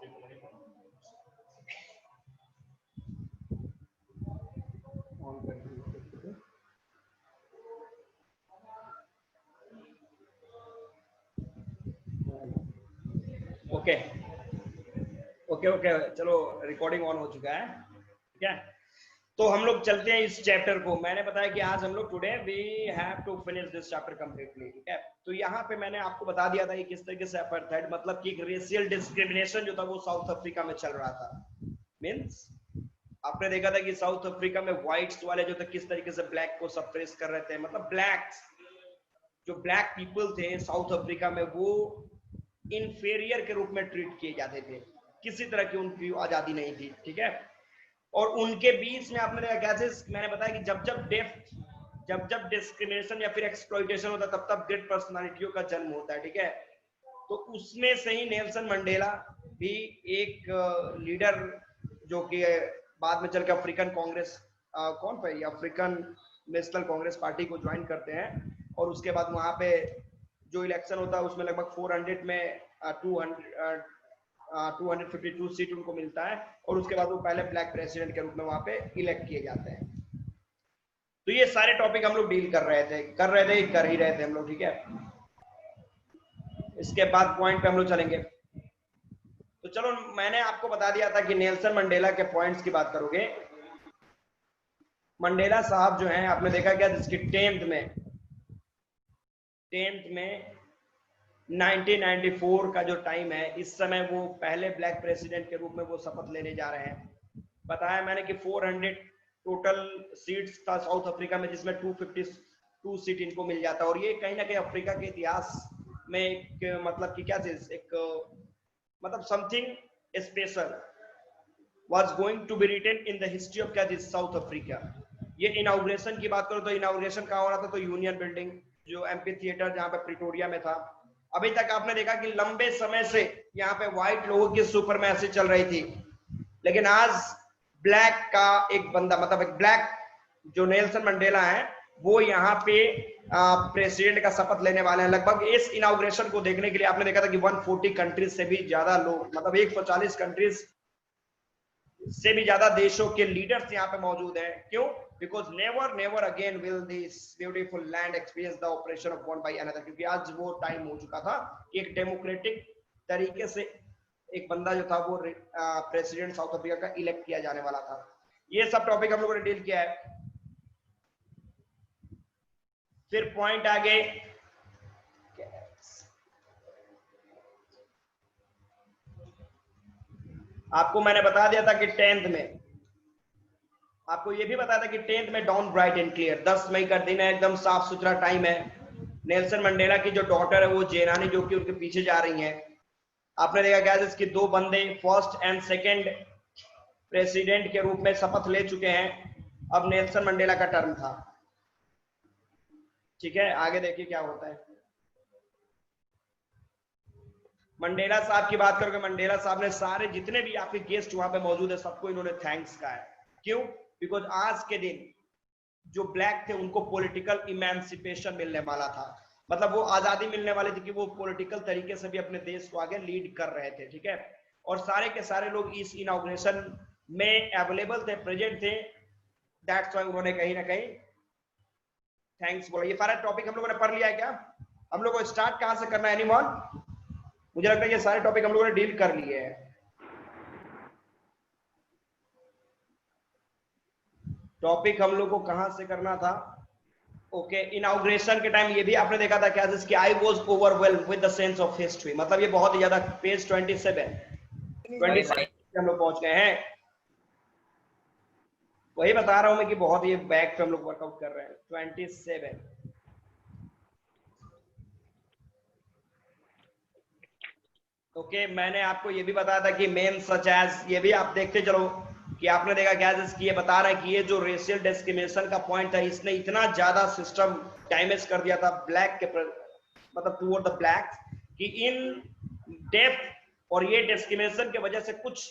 Okay okay okay, चलो recording on हो चुका है, ठीक है। तो हम लोग चलते हैं इस चैप्टर को। मैंने बताया कि आज हम लोग today we have to finish this chapter completely, ठीक है। तो यहाँ पे मैंने आपको बता दिया था कि किस तरीके से अपार्थाइड मतलब कि रेशियल डिस्क्रिमिनेशन जो था वो साउथ अफ्रीका में चल रहा था। मींस आपने देखा था कि साउथ अफ्रीका में व्हाइट्स वाले जो थे किस तरीके से ब्लैक को सप्रेस कर रहे थे, मतलब ब्लैक्स जो ब्लैक पीपल थे साउथ अफ्रीका में वो इंफेरियर के रूप में ट्रीट किए जाते थे, किसी तरह की उनकी आजादी नहीं थी, ठीक है। और उनके बीच में आपने देखा कैसे मैंने बताया कि जब जब डिस्क्रिमिनेशन या फिर एक्सप्लॉइटेशन होता है तब तब ग्रेट पर्सनालिटियों का जन्म होता है, ठीक है। तो उसमें से ही नेल्सन मंडेला भी एक लीडर जो कि बाद में चल के अफ्रीकन कांग्रेस कौन पाई अफ्रीकन नेशनल कांग्रेस पार्टी को ज्वाइन करते हैं। और उसके बाद वहां पे जो इलेक्शन होता है उसमें लगभग 400 में 252 सीट उनको मिलता है और उसके बाद वो पहले ब्लैक प्रेसिडेंट के रूप में वहां पे इलेक्ट किए जाते हैं। तो ये सारे टॉपिक हम लोग डील कर ही रहे थे हम लोग, ठीक है। इसके बाद पॉइंट पे हम लोग चलेंगे। तो चलो मैंने आपको बता दिया था कि नेल्सन मंडेला के पॉइंट्स की बात करोगे। मंडेला साहब जो हैं आपने देखा क्या जिसकी 10th में 1994 का जो टाइम है, इस समय वो पहले ब्लैक प्रेसिडेंट के रूप में वो शपथ लेने जा रहे हैं। बताया मैंने कि 400 टोटल सीट्स था साउथ अफ्रीका में जिसमें 252 सीट इनको मिल जाता है। और ये कहीं ना कहीं अफ्रीका के इतिहास में एक मतलब कि क्या चीज एक मतलब something special was going to be written in the history of क्या चीज साउथ अफ्रीका। ये इनॉग्रेशन की बात करो तो इनॉग्रेशन कहाँ हो रहा था, तो यूनियन बिल्डिंग जो एम्पी थिएटर जहाँ पे प्रिटोरिया में था। अभी तक आपने देखा कि लंबे समय से यहाँ पे व्हाइट लोगों की सुपरमैसी चल रही थी, लेकिन आज ब्लैक का एक बंदा मतलब एक ब्लैक जो नेल्सन मंडेला है वो यहाँ पे प्रेसिडेंट का शपथ लेने वाले हैं। लगभग इस इनॉग्रेशन को देखने के लिए आपने देखा था कि 140 कंट्रीज से भी ज्यादा लोग मतलब 140 कंट्रीज से भी ज्यादा देशों के लीडर्स यहाँ पे मौजूद हैं। क्यों? Because never again will this beautiful land experience the operation of one by another, क्योंकि आज वो टाइम हो चुका था कि एक डेमोक्रेटिक तरीके से एक बंदा जो था वो प्रेसिडेंट साउथ अफ्रीका का इलेक्ट किया जाने वाला था। ये सब टॉपिक हम लोगों ने डील किया है। फिर पॉइंट आगे आपको मैंने बता दिया था कि 10th में आपको ये भी बताया था कि 10th में डॉन ब्राइट एंड क्लियर 10 मई का दिन है, एकदम साफ सुथरा टाइम है। नेल्सन मंडेला की जो डॉटर है वो जेनानी जो कि उनके पीछे जा रही है। आपने देखा क्या इसकी दो बंदे फर्स्ट एंड सेकंड प्रेसिडेंट के रूप में शपथ ले चुके हैं। अब नेल्सन मंडेला का टर्म था, ठीक है। आगे देखिए क्या होता है। मंडेला साहब की बात करोगे, मंडेला साहब ने सारे जितने भी आपके गेस्ट वहां पे मौजूद है सबको इन्होंने थैंक्स कहा है। क्यों? बिकॉज आज के दिन जो ब्लैक थे उनको पॉलिटिकल इमेंसिपेशन मिलने वाला था, मतलब वो आजादी मिलने वाली थी कि वो पॉलिटिकल तरीके से भी अपने देश को आगे लीड कर रहे थे, ठीक है। और सारे के सारे लोग इस इनॉग्रेशन में अवेलेबल थे, प्रेजेंट थे। दैट्स व्हाई उन्होंने कहीं ना कहीं थैंक्स बोला। ये सारा टॉपिक हम लोगों ने पढ़ लिया है क्या? हम लोग को स्टार्ट कहां से करना है एनीवन? मुझे लगता है ये सारे टॉपिक हम लोगों ने डील कर लिए हैं। टॉपिक हम लोग को कहां से करना था? ओके, इनॉग्रेशन के टाइम ये भी आपने देखा था क्या जिसकी I was overwhelmed with the sense of history, मतलब ये बहुत ही ज्यादा पेज 27 हम लोग पहुंच गए हैं। वही बता रहा हूं मैं कि बहुत ये बैक पे हम लोग वर्कआउट कर रहे हैं। 27 ओके। मैंने आपको ये भी बताया था कि मेन सच एज ये भी आप देखते चलो कि आपने देखा क्या जिसकी ये बता रहा है कि ये जो रेशियल डिस्क्रिमिनेशन का पॉइंट था इसने इतना ज्यादा सिस्टम डैमेज कर दिया था ब्लैक के मतलब टुवर्ड द ब्लैक कि इन डेप्थ और ये डिस्क्रिमिनेशन की वजह से कुछ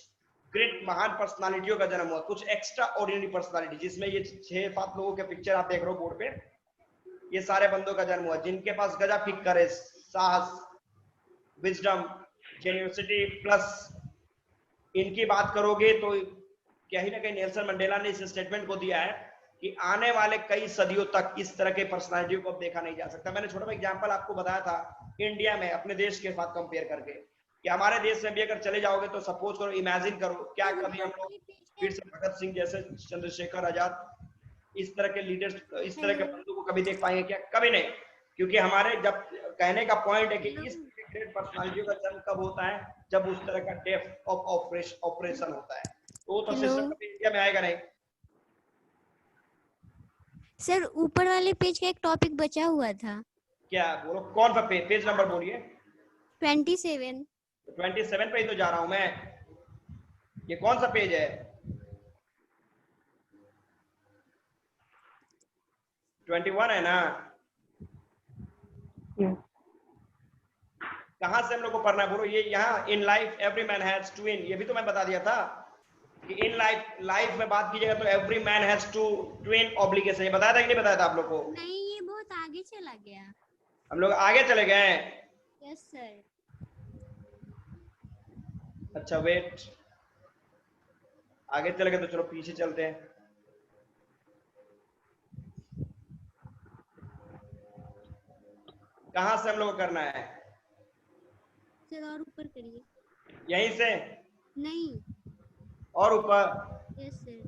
ग्रेट महान पर्सनालिटियों का जन्म हुआ, कुछ एक्स्ट्रा ऑर्डिनरी पर्सनालिटी, जिसमें ये 6-7 लोगों के पिक्चर आप देख रहे हो बोर्ड पे, ये सारे बंदों का जन्म हुआ जिनके पास गजब की करेज, साहस, विजडम, जेन्युइनिटी प्लस इनकी बात करोगे तो कहीं ना कहीं नेल्सन मंडेला ने इस स्टेटमेंट को दिया है कि आने वाले कई सदियों तक इस तरह के पर्सनालिटी को अब देखा नहीं जा सकता। मैंने छोटा सा एग्जांपल आपको बताया था इंडिया में अपने देश के साथ कंपेयर करके, कि हमारे देश में भी अगर चले जाओगे तो सपोज करो, इमेजिन करो, क्या सर कभी ऊपर हम लोग वाले पेज फिर पे। से भगत सिंह जैसे, चंद्रशेखर आजाद इस तरह के लीडर्स, इस तरह के हेलो बंदों को कभी देख पाएंगे क्या? कभी नहीं। क्योंकि हमारे जब कहने का पॉइंट है कि हेलो इस ग्रेट पर्सनालिटी का जन्म कब होता है, जब उस तरह का डेप्थ ऑफ ऑपरेशन होता है, तो हेलो सिस्टम कभी इंडिया में आएगा नहीं। सर ऊपर वाले पेज का एक टॉपिक बचा हुआ था। क्या बोलो, कौन सा पेज नंबर बोलिए? 27। 27 पे ही तो जा रहा हूं मैं। ये कौन सा पेज है? 21 है ना? कहां से हम लोग को पढ़ना है बोलो? ये यहाँ in life every man has to win, ये भी तो मैं बता दिया था कि इन लाइफ में बात कीजिएगा तो every man has to twin obligation. ये बताया था कि नहीं बताया था आप लोग को? नहीं, ये बहुत आगे चला गया। हम लोग आगे चले गए। Yes sir. अच्छा वेट, आगे चले गए तो चलो पीछे चलते हैं। कहां से हम लोग को करना है? सर और ऊपर करिए। यहीं से? नहीं। और ऊपर? Yes sir.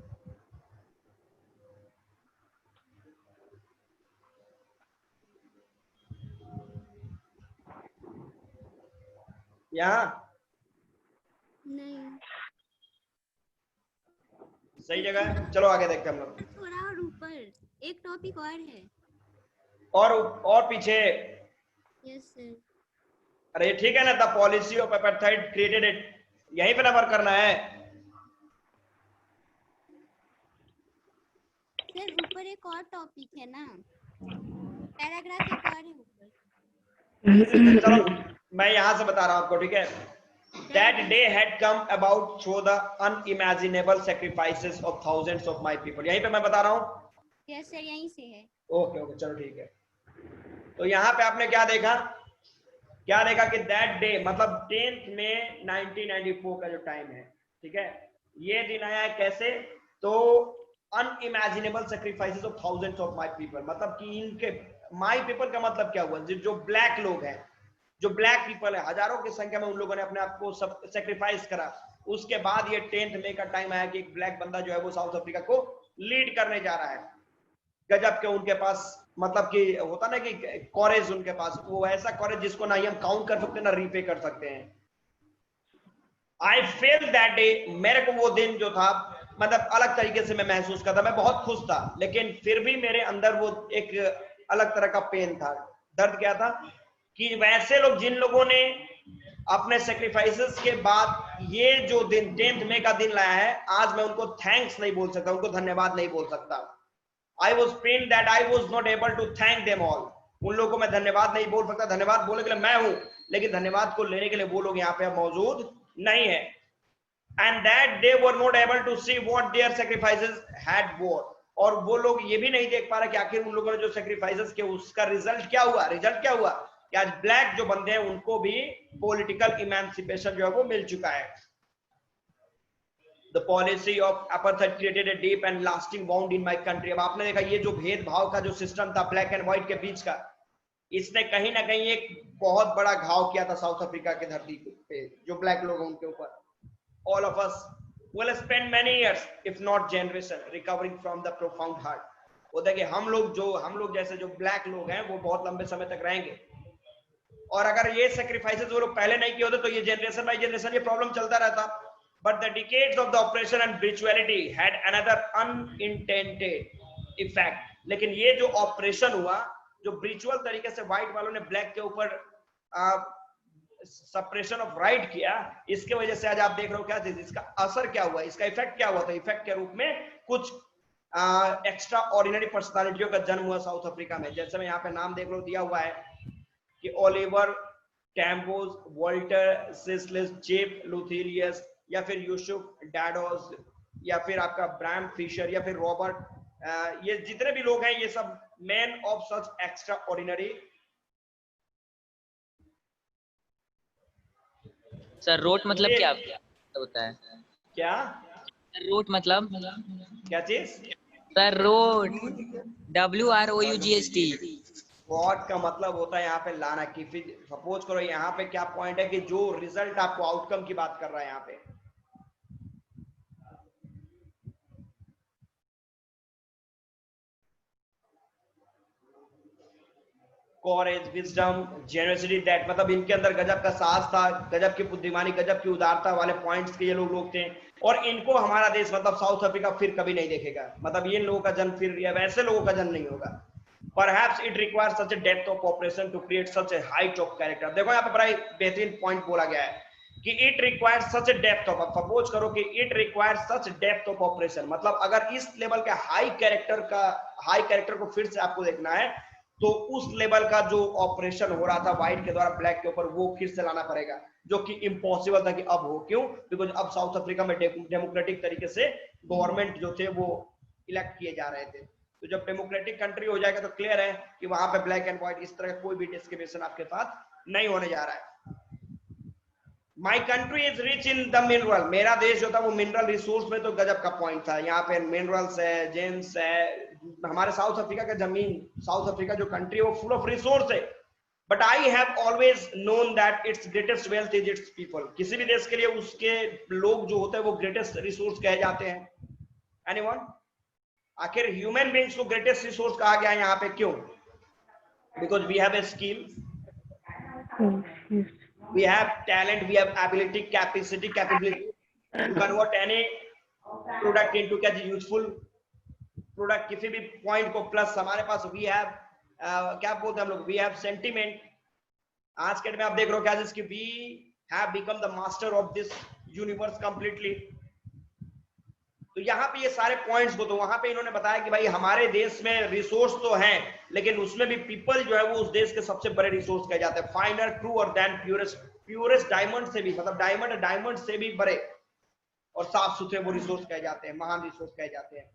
यहाँ? नहीं सही सर, जगह थोड़ा है, चलो आगे देखते हैं हम लोग। थोड़ा और ऊपर एक टॉपिक और है। और पीछे? Yes sir. अरे ये ठीक है ना, the policy of apartheid created it, यहीं पे नंबर करना है। सर ऊपर एक और टॉपिक है ना, पैराग्राफ एक और है ऊपर। चलो मैं यहां से बता रहा हूं आपको, ठीक है? That day had come about through the unimaginable sacrifices of thousands of my people, यहीं पे मैं बता रहा हूं। यस सर, यहीं से है। ओके ओके चलो ठीक है। तो यहाँ पे आपने क्या देखा, क्या देखा कि दैट डे मतलब 10th में 1994 का जो टाइम है, ठीक है, ये दिन आया है कैसे? तो unimaginable sacrifices of thousands of my people, मतलब कि इनके माय पीपल का मतलब क्या हुआ? जो ब्लैक लोग हैं, जो ब्लैक पीपल है, हजारों की संख्या में उन लोगों ने अपने आप को सब सेक्रीफाइस करा। उसके बाद ये 10th मई का टाइम आया कि एक ब्लैक बंदा जो है वो साउथ अफ्रीका को लीड करने जा रहा है। गजब के उनके पास, मतलब कि होता ना कि कॉरेज उनके पास, वो ऐसा कॉरेज जिसको ना ही हम काउंट कर सकते ना रीपे कर सकते हैं। आई फेल दैट डे, मेरे को वो दिन जो था मतलब अलग तरीके से मैं महसूस करता, मैं बहुत खुश था, लेकिन फिर भी मेरे अंदर वो एक अलग तरह का पेन था। दर्द क्या था कि वैसे लोग, जिन लोगों ने अपने सेक्रीफाइसेस के बाद ये जो दिन 10th मई का दिन लाया है, आज मैं उनको थैंक्स नहीं बोल सकता, उनको धन्यवाद नहीं बोल सकता। I was pained that I was not able to thank them all. उन लोगों को मैं धन्यवाद नहीं बोल सकता, धन्यवाद बोलने के लिए मैं हूं, लेकिन धन्यवाद को लेने के लिए वो लोग यहाँ पे मौजूद नहीं है। And that they were not able to see what their sacrifices had bore. और वो लोग ये भी नहीं देख पा रहे कि आखिर उन लोगों ने जो सेक्रीफाइसेस किए उसका रिजल्ट क्या हुआ। रिजल्ट क्या हुआ कि आज ब्लैक जो बंदे हैं उनको भी पॉलिटिकल इमेंसिपेशन जो है वो मिल चुका है। The policy of apartheid created a deep and lasting wound in my country. अब आपने देखा ये जो भेदभाव का जो सिस्टम था ब्लैक एंड व्हाइट के बीच का, इसने कहीं ना कहीं एक बहुत बड़ा घाव किया था साउथ अफ्रीका की धरती पे, जो ब्लैक लोग हैं उनके ऊपर। All of us will spend many years, if not generation, recovering from the profound hurt. वो देखिए हम लोग जैसे जो ब्लैक लोग हैं वो बहुत लंबे समय तक रहेंगे, और अगर ये सेक्रीफाइसेस वो लोग पहले नहीं किए होते तो ये जनरेशन बाय जनरेशन ये प्रॉब्लम चलता रहता। But the decades of the oppression and brutality had another unintended effect. लेकिन ये जो ऑपरेशन हुआ, जो ब्रिचुअल तरीके से व्हाइट वालों ने ब्लैक के ऊपर सप्रेशन ऑफ राइट किया, इसके वजह से आज आप देख रहे हो क्या चीज, इसका असर क्या हुआ, इसका इफेक्ट क्या हुआ? तो इफेक्ट के रूप में कुछ एक्स्ट्रा ऑर्डिनरी पर्सनालिटियों का जन्म हुआ साउथ अफ्रीका में। जैसे मैं यहाँ पे नाम देख लो दिया हुआ है कि ओलिवर टैम्बोज, वॉल्टर सिसलिस, जेप लुथेरियस, या फिर यूसुफ डैडोस, या फिर आपका ब्राम फिशर, या फिर रॉबर्ट, ये जितने भी लोग हैं ये सब man of such extraordinary. Sir wrote मतलब क्या होता है? क्या रूट मतलब क्या चीज? Sir root, WROUGHT। वॉट का मतलब होता है यहाँ पे लाना की। सपोज करो यहाँ पे क्या पॉइंट है कि जो रिजल्ट आपको आउटकम की बात कर रहा है यहाँ पे। कॉरेज, विजडम, जेनरसिटी, दैट मतलब इनके अंदर गजब का साहस था, गजब की बुद्धिमानी, गजब की उदारता वाले पॉइंट्स के ये लोग थे। और इनको हमारा देश मतलब साउथ अफ्रीका फिर कभी नहीं देखेगा। मतलब ये लोगों का जन्म फिर या वैसे लोगों का जन्म नहीं होगा। Perhaps it requires such a depth of operation to create such a height of character। देखो यहाँ पे बड़ा बेहतरीन पॉइंट बोला गया है कि it requires such a depth of, suppose करो कि it requires such a depth of operation, मतलब अगर इस लेवल के हाई कैरेक्टर को फिर से आपको देखना है तो उस लेवल का जो ऑपरेशन हो रहा था व्हाइट के द्वारा ब्लैक के ऊपर वो फिर से लाना पड़ेगा, जो कि इम्पॉसिबल था कि अब हो। क्यों? बिकॉज अब साउथ अफ्रीका में डेमोक्रेटिक तरीके से गवर्नमेंट जो थे वो इलेक्ट किए जा रहे थे। तो जब डेमोक्रेटिक कंट्री हो जाएगा तो क्लियर है कि वहां पे ब्लैक एंड व्हाइट इस तरह का कोई भी डिस्क्रिमिनेशन आपके साथ नहीं होने जा रहा है। My country is rich in the mineral, मेरा देश जो था वो मिनरल रिसोर्स में तो गजब का पॉइंट था। यहाँ पे मिनरल्स है, जेम्स है। हमारे साउथ अफ्रीका का जमीन, साउथ अफ्रीका जो कंट्री है वो फुल ऑफ रिसोर्स है। But I have always known that it's greatest wealth is it's people. किसी भी देश के लिए उसके लोग जो होते हैं वो ग्रेटेस्ट रिसोर्स कहे जाते हैं। एनीवन? आखिर ह्यूमन बीइंग्स को ग्रेटेस्ट रिसोर्स कहा गया है यहाँ पे, क्यों? Because we have a skill, we have talent, we have ability, capability to convert any product into क्या यूजफुल प्रोडक्ट, किसी भी पॉइंट को। प्लस हमारे पास we have क्या बोलते हैं हम लोग, we have sentiment। आज के टाइम में आप देख रहे हो क्या, जिसकी we have become the master of this universe completely। तो यहाँ पे ये सारे पॉइंट्स को, तो वहां पे इन्होंने बताया कि भाई हमारे देश में रिसोर्स तो हैं लेकिन उसमें भी पीपल जो है वो उस देश के सबसे बड़े रिसोर्स कहे जाते हैं। फाइनर, ट्रूअर देन प्यूरेस्ट डायमंड से भी, मतलब डायमंड से भी बड़े और साफ सुथरे वो रिसोर्स कहे जाते हैं, महान रिसोर्स कहे जाते हैं।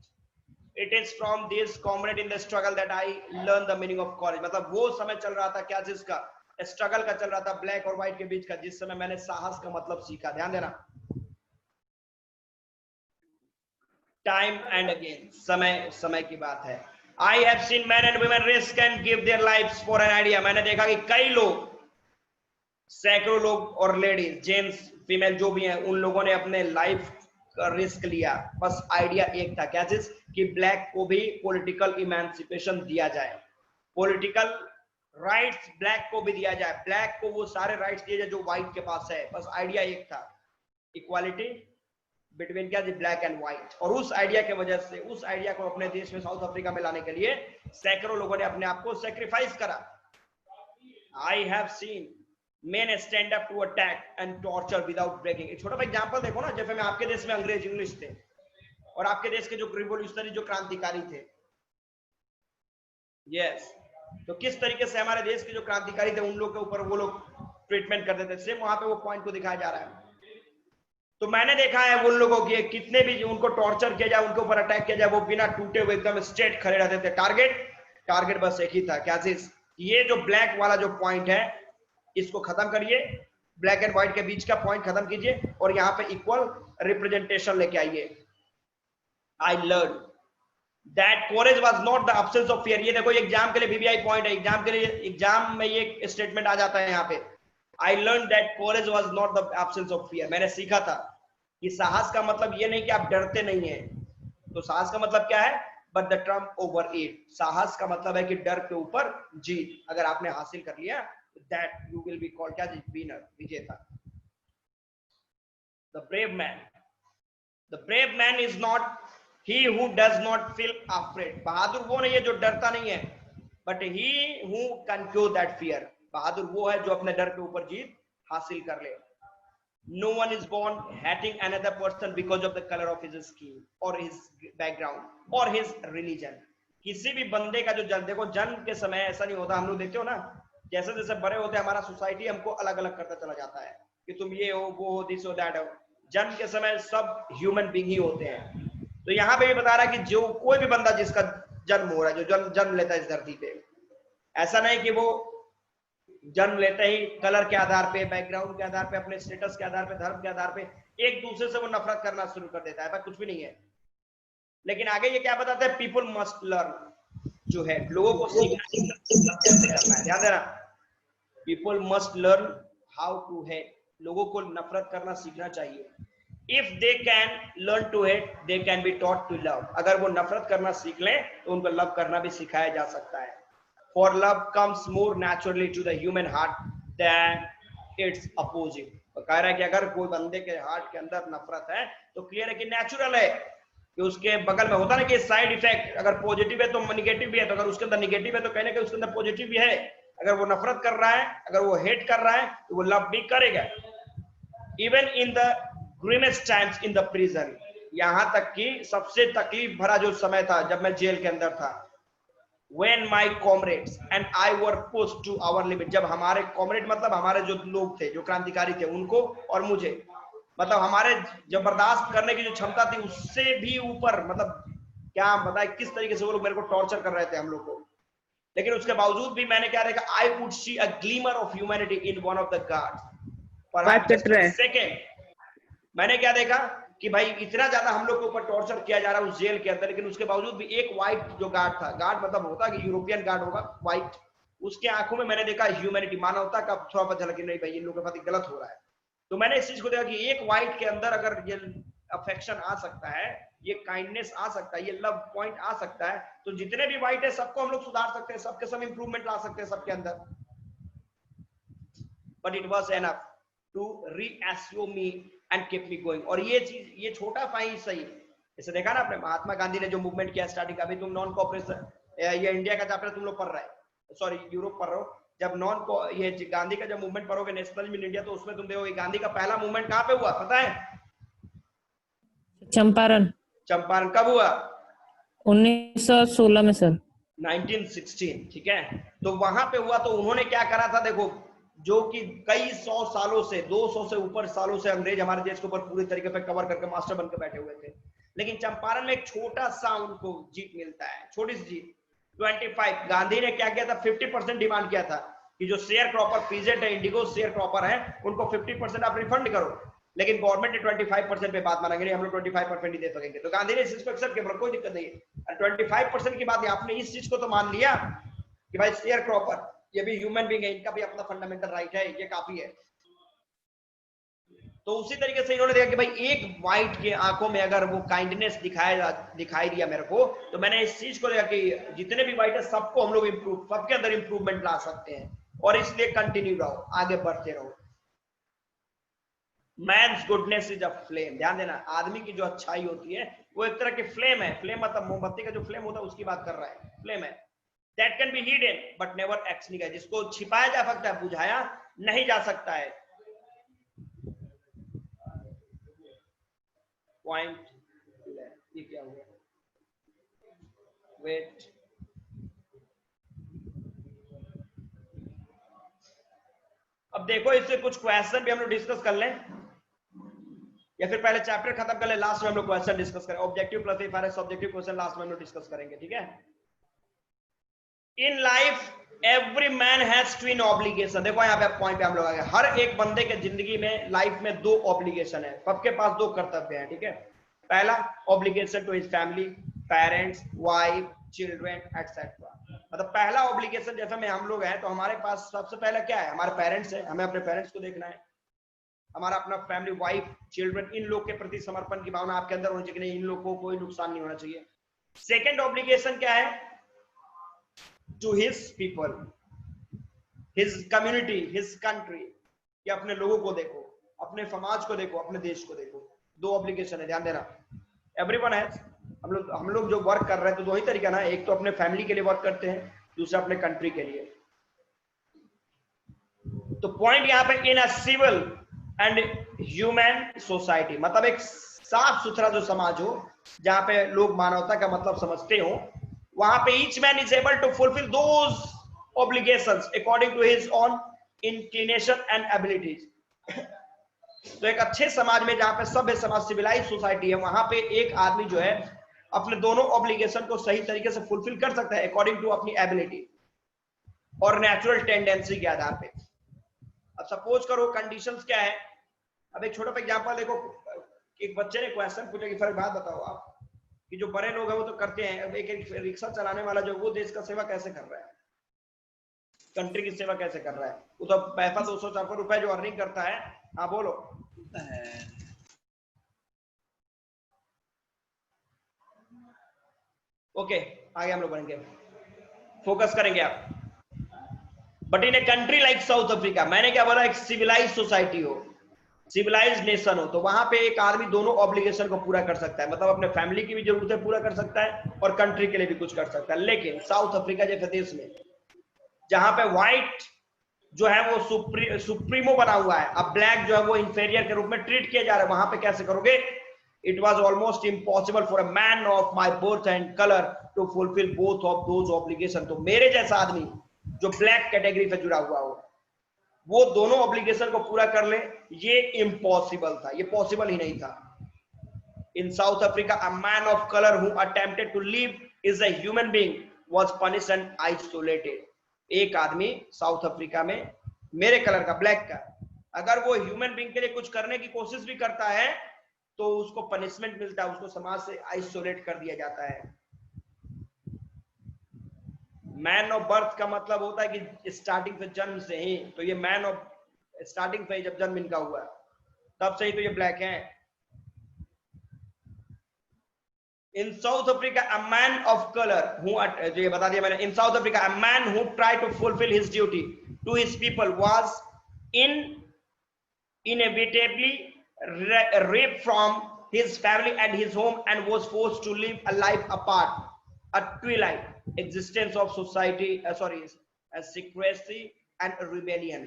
It is from this comrade in the struggle that I learn the meaning of college. मतलब वो समय चल रहा था क्या, जिसका स्ट्रगल का चल रहा था ब्लैक और व्हाइट के बीच का, जिस समय मैंने साहस का मतलब सीखा। ध्यान देना, टाइम एंड अगेन, समय की बात है। आई have scene man and women risk and give their lives for an idea. मैंने देखा कि कई लोग, सैकड़ों लोग और लेडीज, जेंट्स, फीमेल जो भी हैं, उन लोगों ने अपने लाइफ का रिस्क लिया। बस आइडिया एक था, क्या चीज? कि ब्लैक को भी पॉलिटिकल इमेंसिपेशन दिया जाए, पॉलिटिकल राइट्स ब्लैक को भी दिया जाए, ब्लैक को वो सारे राइट्स दिए जाए जो व्हाइट के पास है। बस आइडिया एक था, इक्वालिटी बिटवीन क्या जी, ब्लैक एंड व्हाइट। और उस आइडिया के वजह से, उस आइडिया को अपने देश में साउथ अफ्रीका में लाने के लिए सैकड़ों लोगों ने अपने आप को सेक्रीफाइस करा। I have seen men stand up to attack and torture without breaking. एक छोटा सा एग्जांपल देखो ना, जैसे में आपके देश में अंग्रेज इंग्लिश थे और आपके देश के जो रिवोल्यूशनरी, जो क्रांतिकारी थे, यस, तो किस तरीके से हमारे देश के जो क्रांतिकारी थे उन लोग के ऊपर वो लोग ट्रीटमेंट करते थे। सेम वहां पे वो पॉइंट को दिखाया जा रहा है। तो मैंने देखा है उन लोगों की, कितने भी उनको टॉर्चर किया जाए, उनके ऊपर अटैक किया जाए, वो बिना टूटे हुए एकदम स्ट्रेट खड़े रहते थे। टारगेट बस एक ही था, क्या चीज? ये जो ब्लैक वाला जो पॉइंट है इसको खत्म करिए, ब्लैक एंड व्हाइट के बीच का पॉइंट खत्म कीजिए और यहाँ पे इक्वल रिप्रेजेंटेशन लेके आइए। I learn that courage was not the absence of fear. ये देखो एग्जाम के लिए वीवीआई पॉइंट है, एग्जाम के लिए, एग्जाम में ये स्टेटमेंट आ जाता है यहाँ पे। I learn that courage was not the absence of fear. मैंने सीखा था कि साहस का मतलब ये नहीं कि आप डरते नहीं है। तो साहस का मतलब क्या है? But the Trump over it. साहस का मतलब है कि डर के ऊपर जीत अगर आपने हासिल कर लिया, that you will be called क्या जी, विनर, विजेता। The brave man is not he who does not feel afraid। बहादुर वो नहीं है जो डरता नहीं है, but he who can cure that fear। बहादुर वो है जो अपने डर के ऊपर जीत हासिल कर ले। No one is born hating another person because of the color of his skin or his background or his religion। किसी भी बंदे का जो जन्म, देखो जन्म के समय ऐसा नहीं होता, हम लोग देखते हो ना, जैसे जैसे बड़े होते हैं हमारा सोसाइटी हमको अलग अलग करता चला जाता है कि तुम ये हो, वो हो, दिस हो, दैट हो। जन्म के समय सब ह्यूमन बीइंग ही होते हैं। तो यहाँ पे भी बता रहा है कि जो कोई भी बंदा जिसका जन्म हो रहा है, जो जन्म लेता है इस धरती पे, ऐसा नहीं कि वो जन्म लेते ही कलर के आधार पे, बैकग्राउंड के आधार पे, अपने स्टेटस के आधार पे, धर्म के आधार पे एक दूसरे से वो नफरत करना शुरू कर देता है। पर कुछ भी नहीं है। लेकिन आगे ये क्या बताता है, पीपल मस्ट लर्न, जो है लोगों को सीखना कैसे करना है। ध्यान देना, people must learn how to hate, लोगों को नफरत करना सीखना चाहिए। If they can learn to hate they can be taught to love, अगर वो नफरत करना सीख लें तो उनको लव करना भी सिखाया जा सकता है। For love comes more naturally to the human heart than its opposite। तो कह रहा है कि अगर कोई बंदे के हार्ट के अंदर नफरत है तो क्लियर है कि नेचुरल है कि उसके बगल में होता ना कि साइड इफेक्ट, अगर पॉजिटिव है तो नेगेटिव भी है, तो अगर उसके अंदर नेगेटिव है तो कहने के उसके अंदर पॉजिटिव भी है। अगर वो नफरत कर रहा है, अगर वो हेट कर रहा है तो वो लव भी करेगा। Even in the grimmest times in the prison, यहां तक कि सबसे तकलीफ भरा जो समय था जब मैं जेल के अंदर था, when my comrades and I were pushed to our limit, जब हमारे कॉमरेड मतलब हमारे जो लोग थे, जो क्रांतिकारी थे, उनको और मुझे, मतलब हमारे जो बर्दाश्त करने की जो क्षमता थी उससे भी ऊपर, मतलब क्या बताए किस तरीके से वो लोग मेरे को टॉर्चर कर रहे थे हम लोग को। लेकिन उसके बावजूद भी मैंने क्या देखा, I would see a glimmer of humanity in one of the guards, perhaps just a second। मैंने क्या देखा कि भाई इतना ज्यादा हम लोग के ऊपर टॉर्चर किया जा रहा है उस जेल के अंदर, लेकिन उसके बावजूद भी एक व्हाइट जो गार्ड था, गार्ड मतलब होता कि यूरोपियन गार्ड होगा व्हाइट, उसके आंखों में मैंने देखा ह्यूमैनिटी, मानवता का थोड़ा पता चला कि नहीं भाई इन लोगों के साथ गलत हो रहा है। तो मैंने इस चीज को देखा कि एक व्हाइट के अंदर अगर ये अफेक्शन आ सकता है, ये काइंडनेस आ सकता है, ये लव पॉइंट आ सकता है, तो जितने भी व्हाइट है सबको हम लोग सुधार सकते हैं, सबके सब इंप्रूवमेंट ला सकते हैं सबके अंदर। But it was enough to reassure me and keep me going. और ये चीज, ये छोटा सा ही सही, इसे देखा ना आपने, महात्मा गांधी ने जो मूवमेंट किया स्टार्टिंग, अभी तुम नॉन कोऑपरेशन, ये इंडिया का चैप्टर तुम लोग पढ़ रहे हैं, सॉरी यूरोप पढ़ रहे हो, जब ये गांधी का जब मूवमेंट पढ़ोगे नेशनल इन इंडिया, तो उसमें तुम देखोगे गांधी का पहला मूवमेंट कहां पे हुआ पता है? चंपारण। चंपारण कब हुआ? 1916 में सर, 1916, ठीक है। तो वहां पे हुआ, तो उन्होंने क्या करा था देखो, जो कि कई 100 सालों से, 200 से ऊपर सालों से अंग्रेज हमारे देश के ऊपर पूरी तरीके से कवर करके मास्टर बनकर बैठे हुए थे, लेकिन चंपारण में एक छोटा सा उनको जीत मिलता है, छोटी सी जीत, 25। गांधी ने क्या किया था, 50% डिमांड किया था कि जो शेयर क्रॉपर पीजेंट है, इंडिगो शेयर क्रॉपर है, उनको 50% आप रिफंड करो, लेकिन गवर्नमेंट ने 25% पे बात मानेंगे, हम लोग 25% ही दे सकेंगे। तो गांधी ने इस चीज को एक्सेप्ट किया, कोई दिक्कत नहीं है। 25% की बात, आपने इस चीज को तो मान लिया कि भाई शेयर क्रॉपर ये भी ह्यूमन बीइंग है, इनका भी अपना फंडामेंटल राइट है, ये काफी है। तो उसी तरीके से इन्होंने देखा कि भाई एक व्हाइट के आंखों में अगर वो काइंडनेस दिखाई दिया मेरे को, तो मैंने इस चीज को देखा कि जितने भी व्हाइट है सबको हम लोग इंप्रूव, सबके अंदर इंप्रूवमेंट ला सकते हैं, और इसलिए कंटिन्यू रहो, आगे बढ़ते रहो। Man's goodness is a flame, ध्यान देना, आदमी की जो अच्छाई होती है वो एक तरह की फ्लेम है, फ्लेम मतलब मोमबत्ती का जो फ्लेम होता है उसकी बात कर रहा है, फ्लेम है, that can be hidden but never extinguished, जिसको छिपाया जा सकता है, बुझाया नहीं जा सकता है। पॉइंट, ये क्या हुआ, वेट, अब देखो इससे कुछ क्वेश्चन भी हम लोग डिस्कस कर लें, या फिर पहले चैप्टर खत्म कर ले, लास्ट में हम लोग क्वेश्चन डिस्कस करें, ऑब्जेक्टिव प्लस इफारेस्ट सब्जेक्टिव क्वेश्चन लास्ट में हम लोग डिस्कस करेंगे, ठीक है। In life every man has twin obligation, देखो यहाँ पे पॉइंट पे हम लोग आ गए, हर एक बंदे के जिंदगी में लाइफ में 2 ऑब्लिगेशन है, सबके पास 2 कर्तव्य हैं, ठीक है। पहला obligation to his family, parents, wife, children etcetera, मतलब पहला ऑब्लिगेशन जैसा में हम लोग हैं तो हमारे पास सबसे पहला क्या है, हमारे पेरेंट्स है, हमें अपने पेरेंट्स को देखना है, हमारा अपना फैमिली, वाइफ, चिल्ड्रन, इन लोग के प्रति समर्पण की भावना आपके अंदर होनी चाहिए, इन लोगों को कोई नुकसान नहीं होना चाहिए। सेकंड ऑब्लिगेशन क्या है, to his people, his community, his country, कि अपने लोगों को देखो, अपने समाज को देखो, अपने देश को देखो, 2 ऑब्लिगेशन है, ध्यान देना। एवरीवन हैज, हम लोग जो वर्क कर रहे हैं तो 2 ही तरीका ना, एक तो अपने फैमिली के लिए वर्क करते हैं, दूसरा अपने कंट्री के लिए। तो पॉइंट यहाँ पे, in a civil and human society, मतलब एक साफ सुथरा जो समाज हो जहां पे लोग मानवता का मतलब समझते हो, वहां पे each man is able to fulfil those obligations according to his own inclination and abilities. तो एक अच्छे समाज में जहां पे सभ्य समाज, सिविलाइज सोसाइटी है, वहां पे एक आदमी जो है अपने दोनों ऑब्लिगेशन को सही तरीके से फुलफिल कर सकता है अकॉर्डिंग टू अपनी एबिलिटी और नेचुरल टेंडेंसी के आधार पे। अब सपोज करो कंडीशंस क्या है। अब एक छोटा सा एग्जांपल देखो, एक बच्चे ने क्वेश्चन पूछा कि फर्क बात बताओ आप कि जो बड़े लोग हैं वो तो करते हैं, अब एक रिक्शा चलाने वाला जो वो देश का सेवा कैसे कर रहा है, कंट्री की सेवा कैसे कर रहा है, वो तो पैसा 200-400 रुपए जो अर्निंग करता है। हाँ बोलो। ओके आगे हम लोग बढ़ेंगे, फोकस करेंगे आप। But in a country like south Africa, मैंने क्या बोला, एक सिविलाइज सोसाइटी हो, सिविलाइज नेशन हो, तो वहां पे एक आदमी दोनों ऑब्लिगेशन को पूरा कर सकता है, मतलब अपने फैमिली की भी जरूरतें पूरा कर सकता है और कंट्री के लिए भी कुछ कर सकता है। लेकिन साउथ अफ्रीका जैसे देश में जहां पे व्हाइट जो है वो सुप्रीमो बना हुआ है, अब ब्लैक जो है वो इंफेरियर के रूप में ट्रीट किया जा रहा है, वहां पे कैसे करोगे? It was almost impossible for a man of my birth and color to fulfill both of those obligations. तो मेरे जैसा आदमी जो ब्लैक कैटेगरी से जुड़ा हुआ हो वो दोनों ऑब्लिगेशन को पूरा कर ले, ये इम्पॉसिबल था, ये पॉसिबल ही नहीं था। In South Africa, a man of color who attempted to live as a human being was punished and isolated. एक आदमी साउथ अफ्रीका में मेरे कलर का, ब्लैक का, अगर वो ह्यूमन बीइंग के लिए कुछ करने की कोशिश भी करता है तो उसको पनिशमेंट मिलता है, उसको समाज से आइसोलेट कर दिया जाता है। मैन ऑफ बर्थ का मतलब होता है कि स्टार्टिंग से, जन्म से ही, तो ये मैन ऑफ स्टार्टिंग से ही जब जन्म इनका हुआ तब से ही तो ये ब्लैक हैं। In South Africa a man of colour who, जो ये बता दिया मैंने, in South Africa a man who try to fulfil his duty to his people was inevitably ripped from his family and his home and was forced to live a life apart, a twilight existence of society, secrecy and rebellion.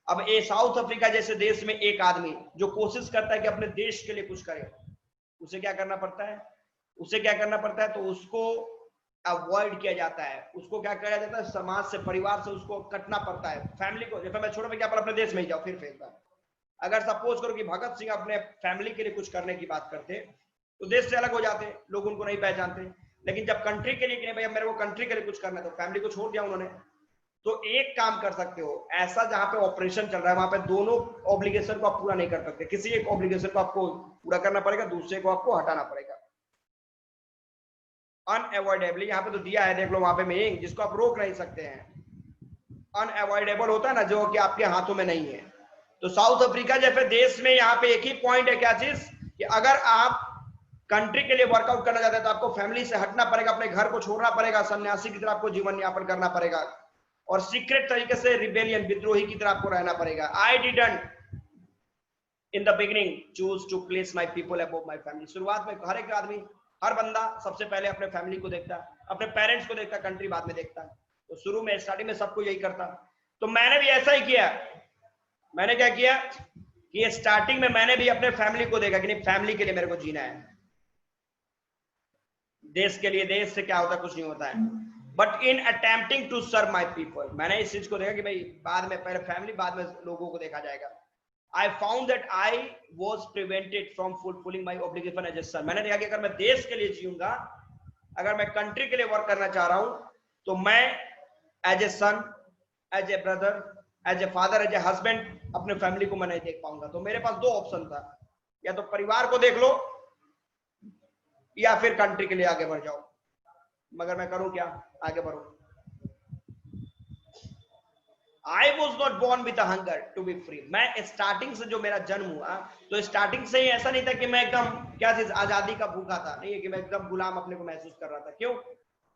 अब ये south Africa जैसे देश में एक आदमी जो कोशिश करता है कि अपने देश के लिए कुछ करे, उसे क्या करना पड़ता है? उसे क्या करना पड़ता है? तो उसको अवॉइड किया जाता है, उसको क्या किया जाता है? समाज से, परिवार से उसको कटना पड़ता है, फैमिली को। जैसे मैं छोटा एग्जांपल, अपने देश में ही जाओ फिर फेंक बार, अगर सपोज करो कि भगत सिंह अपने फैमिली के लिए कुछ करने की बात करते तो देश से अलग हो जाते, लोग उनको नहीं पहचानते। लेकिन जब कंट्री के लिए कि नहीं भैया मेरे को कंट्री के लिए कुछ करना है, तो फैमिली को छोड़ दिया उन्होंने। तो एक काम कर सकते हो ऐसा, जहां पे ऑपरेशन चल रहा है वहां पे दोनों ऑब्लिगेशन को आप पूरा नहीं कर सकते, किसी एक ऑब्लिगेशन को आपको पूरा करना पड़ेगा, दूसरे को आपको हटाना पड़ेगा अनअवॉइडेबली। यहाँ पे तो दिया है, देख लो वहां पे मीनिंग, जिसको आप रोक नहीं सकते हैं। अनअवॉइडेबल होता है ना, जो कि आपके हाथों में नहीं है। तो साउथ अफ्रीका जैसे देश में यहाँ पे एक ही पॉइंट है, क्या चीज, कि अगर आप कंट्री के लिए वर्कआउट करना चाहते हैं तो आपको फैमिली से हटना पड़ेगा, अपने घर को छोड़ना पड़ेगा, सन्यासी की तरह आपको जीवन यापन करना पड़ेगा, और सीक्रेट तरीके से रिबेलियन, विद्रोही की तरह आपको रहना पड़ेगा। I didn't in the beginning choose to place my people above my family. शुरुआत में हर एक आदमी, हर बंदा सबसे पहले अपने फैमिली को देखता, अपने पेरेंट्स को देखता, कंट्री बाद में देखता। तो शुरू में, स्टार्टिंग में सबको यही करता। तो मैंने भी ऐसा ही किया। मैंने क्या किया कि स्टार्टिंग में मैंने भी अपने फैमिली को देखा कि नहीं, फैमिली के लिए मेरे को जीना है, देश के लिए, देश से क्या होता है, कुछ नहीं होता है। But in attempting to serve my people, मैंने इस चीज को देखा कि भाई बाद में पहले फैमिली, बाद में लोगों को देखा जाएगा। I found that I was prevented from fulfilling my obligation as a son. मैंने देखा कि अगर मैं देश के लिए जीऊंगा, अगर मैं कंट्री के लिए वर्क करना चाह रहा हूं, तो मैं as a son, as a brother, as a father, as a husband अपने फैमिली को मैं नहीं देख पाऊंगा। तो मेरे पास दो ऑप्शन था, या तो परिवार को देख लो या फिर कंट्री के लिए आगे बढ़ जाओ। मगर मैं करूं क्या? आगे बढ़ो। I was not born with a hunger to be free. मैं स्टार्टिंग से, जो मेरा जन्म हुआ, तो स्टार्टिंग से ही ऐसा नहीं था कि मैं एकदम क्या चीज आजादी का भूखा था, नहीं है कि मैं एकदम गुलाम अपने को महसूस कर रहा था। क्यों?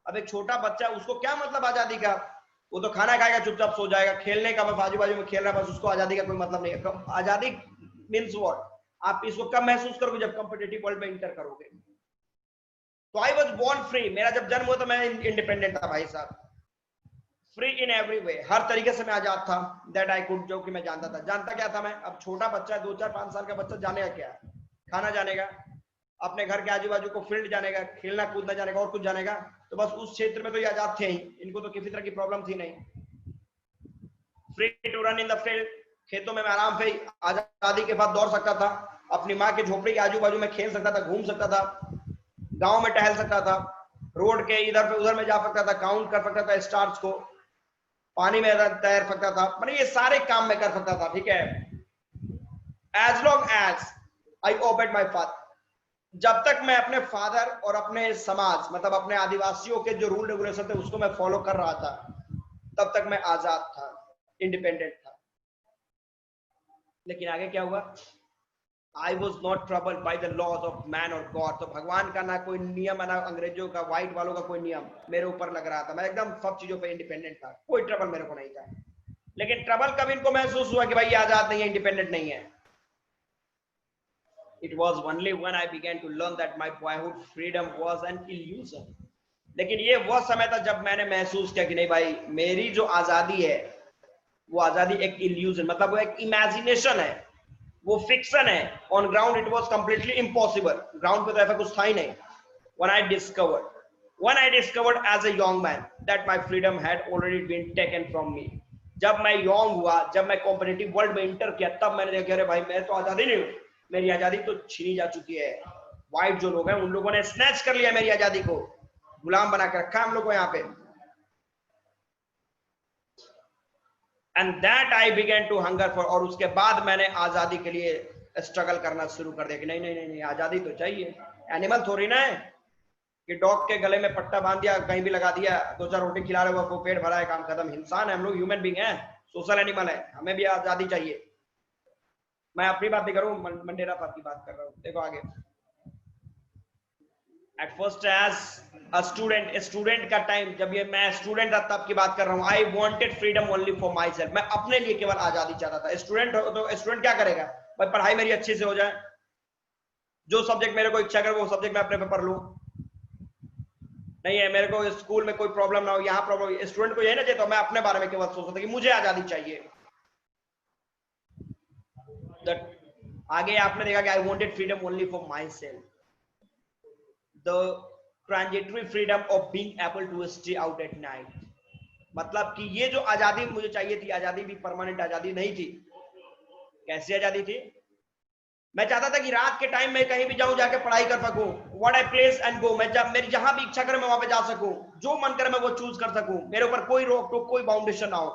अब एक छोटा बच्चा, उसको क्या मतलब आजादी का? वो तो खाना खाएगा, चुपचाप सो जाएगा, खेलने का, बस आजू बाजू में खेल रहा है, बस उसको आजादी का कोई मतलब नहीं है। आजादी मीन्स व्हाट? आप इसको कब महसूस करोगे? जब कॉम्पिटिटिव वर्ल्ड में इंटर करोगे। तो आई वॉज बोर्न फ्री, मेरा जब जन्म हुआ तो मैं इंडिपेंडेंट था भाई साहब, फ्री इन एवरी वे, हर तरीके से मैं आजाद था। दैट आई कुड, जो कि मैं जानता था। जानता क्या था मैं? अब छोटा बच्चा है, 2, 4, 5 साल का बच्चा, जानेगा क्या? खाना जानेगा, अपने घर के आजू बाजू को फील्ड जानेगा, खेलना कूदना जानेगा, और कुछ जानेगा? तो बस उस क्षेत्र में तो ये आजाद थे ही, इनको तो किसी तरह की प्रॉब्लम थी नहीं। Free to run in the field, खेतों में मैं आराम से आजादी के बाद दौड़ सकता था, अपनी माँ के झोपड़ी के आजू बाजू में खेल सकता था, घूम सकता था, गांव में टहल सकता था, रोड के इधर पे उधर में जा सकता था, काउंट कर सकता था स्टार्स को, पानी में तैर सकता था, मतलब ये सारे काम मैं कर सकता था, ठीक है। As long as I obeyed my father, जब तक मैं अपने फादर और अपने समाज मतलब अपने आदिवासियों के जो रूल रेगुलेशन थे उसको मैं फॉलो कर रहा था, तब तक मैं आजाद था, इंडिपेंडेंट था। लेकिन आगे क्या हुआ? I was not troubled by the laws of man or God। तो भगवान का ना कोई नियम है, ना अंग्रेजों का, व्हाइट वालों का कोई नियम मेरे ऊपर लग रहा था। मैं एकदम सब चीजों पे इंडिपेंडेंट था, कोई ट्रबल मेरे को नहीं था। लेकिन ट्रबल कब इनको महसूस हुआ कि भाई ये आजाद नहीं है, इंडिपेंडेंट नहीं है? It was only when I began to learn that my boyhood freedom was an illusion। लेकिन ये वो समय था जब मैंने महसूस किया कि नहीं भाई, मेरी जो आजादी है वो आजादी एक इल्यूजन, मतलब वो एक इमेजिनेशन है, वो फिक्शन है। On ground it was completely impossible, ground पे तो ऐसा कुछ था ही नहीं। when I discovered as a young man that my freedom had already been taken from me। जब मैं यंग हुआ, जब मैं कॉम्पिटिटिव वर्ल्ड में इंटर किया, तब मैंने देखा अरे भाई मैं तो आजादी नहीं हूँ, मेरी आजादी तो छीनी जा चुकी है। व्हाइट जो लोग हैं उन लोगों ने स्नैच कर लिया मेरी आजादी को, गुलाम बना कर रखा हम लोग को यहाँ पे। And that I began to hunger for, और उसके बाद मैंने आजादी के लिए स्ट्रगल करना शुरू कर दिया कि नहीं नहीं नहीं, नहीं आजादी तो चाहिए। एनिमल थोड़ी ना है कि डॉग के गले में पट्टा बांध दिया, कहीं भी लगा दिया, 2-4 रोटी खिला रहे हो, पेट भरा है, काम खत्म। इंसान है हम लोग, ह्यूमन बीइंग है, सोशल एनिमल है, हमें भी आजादी चाहिए। मैं अपनी बात नहीं कर रहा हूँ, मंडेला साहब की बात कर रहा हूँ। देखो आगे, एट फर्स्ट एज स्टूडेंट का टाइम, जब ये मैं स्टूडेंट था तब की बात कर रहा हूँ। आई wanted freedom only for my self, मैं अपने लिए केवल आजादी चाहता था। स्टूडेंट हो तो स्टूडेंट क्या करेगा भाई, पढ़ाई मेरी अच्छी से हो जाए, जो सब्जेक्ट मेरे को इच्छा करे वो सब्जेक्ट मैं अपने पे पढ़ लूं, नहीं है मेरे को स्कूल में कोई प्रॉब्लम ना हो, यहाँ प्रॉब्लम। स्टूडेंट को यही ना चाहिए, तो मैं अपने बारे में केवल सोचता था कि मुझे आजादी चाहिए। आगे आपने देखा कि I wanted freedom only for myself, the transitory freedom of being able to stay out at night. मतलब कि ये जो आजादी मुझे चाहिए थी, आजादी भी परमानेंट आजादी नहीं थी। कैसी आजादी थी? मैं चाहता था कि रात के टाइम में कहीं भी जाऊं, जाके पढ़ाई कर सकूं, what I place and go, मैं जब मेरी जहां भी इच्छा करे मैं वहां पे जा सकूं, जो मन करे मैं वो चूज कर सकूं, मेरे ऊपर कोई रोक टोक, कोई बाउंडेशन ना हो।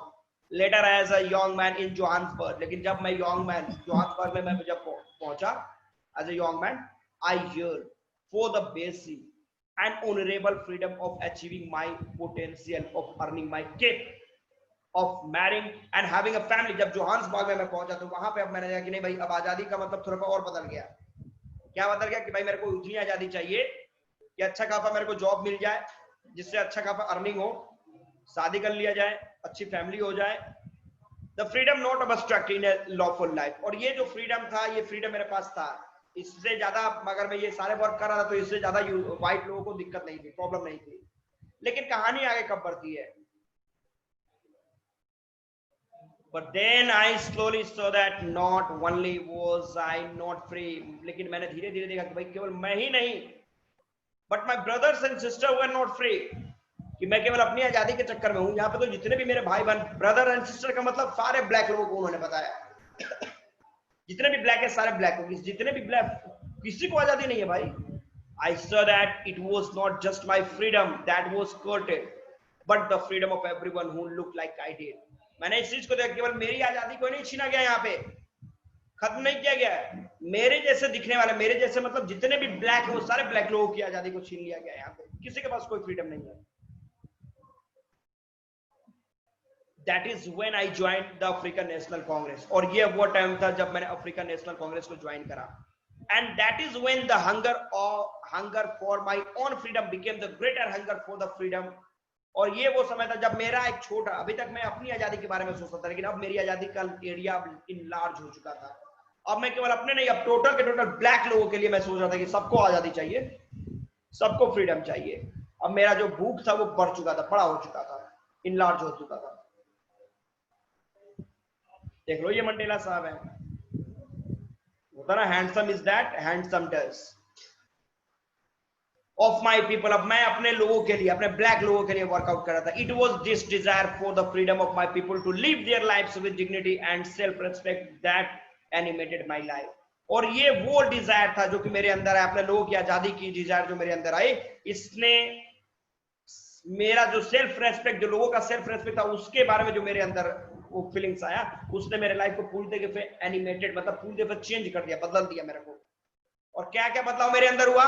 Later as a young man in Johannesburg, लेकिन जब मैं यंग मैन जोहान्सबर्ग में मैं जब पहुंचा as a young man, I hear for the basic and honourable freedom of achieving my potential, of earning my keep, of marrying and having a family. जब Johannesburg में मैं पहुंचा तो वहां पे अब मैंने देखा कि नहीं भाई, अब आजादी का मतलब थोड़ा और बदल गया। क्या बदल गया कि भाई मेरे को उतनी आजादी चाहिए कि अच्छा खासा मेरे को जॉब मिल जाए, जिससे अच्छा खासा अर्निंग हो, शादी कर लिया जाए, अच्छी फैमिली हो जाए। The freedom not abstract in A lawful life. और ये जो फ्रीडम था, ये फ्रीडम मेरे पास था, इससे ज्यादा अगर मैं ये सारे वर्क कर रहा था तो इससे ज्यादा व्हाइट लोगों को दिक्कत नहीं थी, प्रॉब्लम नहीं थी। लेकिन कहानी आगे कब बढ़ती है? But then I slowly saw that not only was I not free, लेकिन मैंने धीरे धीरे देखा कि भाई केवल मैं ही नहीं, but my brothers and sisters were not free, कि मैं केवल अपनी आजादी के चक्कर में हूं। यहाँ पे तो जितने भी मेरे भाई बहन, ब्रदर एंड सिस्टर का मतलब सारे ब्लैक लोगों को उन्होंने बताया, जितने भी ब्लैक है सारे ब्लैक हो, जितने भी ब्लैक, किसी को आजादी नहीं है भाई। I saw that it was not just my freedom that was courted, but the freedom of everyone who looked like I did। मैंने इस चीज को देखा, केवल मेरी आजादी को नहीं छीना गया, यहाँ पे खत्म नहीं किया गया है। मेरे जैसे दिखने वाले, मेरे जैसे मतलब जितने भी ब्लैक हैं, वो सारे ब्लैक लोगों की आजादी को छीन लिया गया है। यहाँ पे किसी के पास कोई फ्रीडम नहीं है। That is when I joined the African National Congress। और ये वो टाइम था जब मैंने अफ्रीकन नेशनल कांग्रेस को ज्वाइन करा। And that is when the hunger for my own freedom became the greater hunger for the freedom। और ये वो समय था जब मेरा एक छोटा, अभी तक मैं अपनी आजादी के बारे में सोचता था, लेकिन अब मेरी आजादी का एरिया इनलार्ज हो चुका था। अब मैं केवल अपने नहीं, अब टोटल के टोटल ब्लैक लोगों के लिए मैं सोच रहा था कि सबको आजादी चाहिए, सबको फ्रीडम चाहिए। अब मेरा जो भूख था वो बढ़ चुका था, बड़ा हो चुका था, इनलार्ज हो चुका था। देख लो, ये मंडेला साहब है, होता ना, handsome is that handsome does of my people. अब मैं अपने लोगों के लिए, अपने ब्लैक लोगों के लिए वर्कआउट कर रहा था। It was this desire for the freedom of my people to live their life with dignity and self respect that animated my life. और ये वो डिजायर था जो कि मेरे अंदर है, अपने लोगों की आजादी की डिजायर जो मेरे अंदर आई, इसने मेरा जो सेल्फ रेस्पेक्ट, जो लोगों का सेल्फ रेस्पेक्ट था, उसके बारे में जो मेरे अंदर वो फीलिंग्स आया, उसने मेरे लाइफ को पूरी तरीके से एनिमेटेड, मतलब पूरी तरीके से चेंज कर दिया, बदल दिया मेरे को। और क्या क्या बदलाव मेरे अंदर हुआ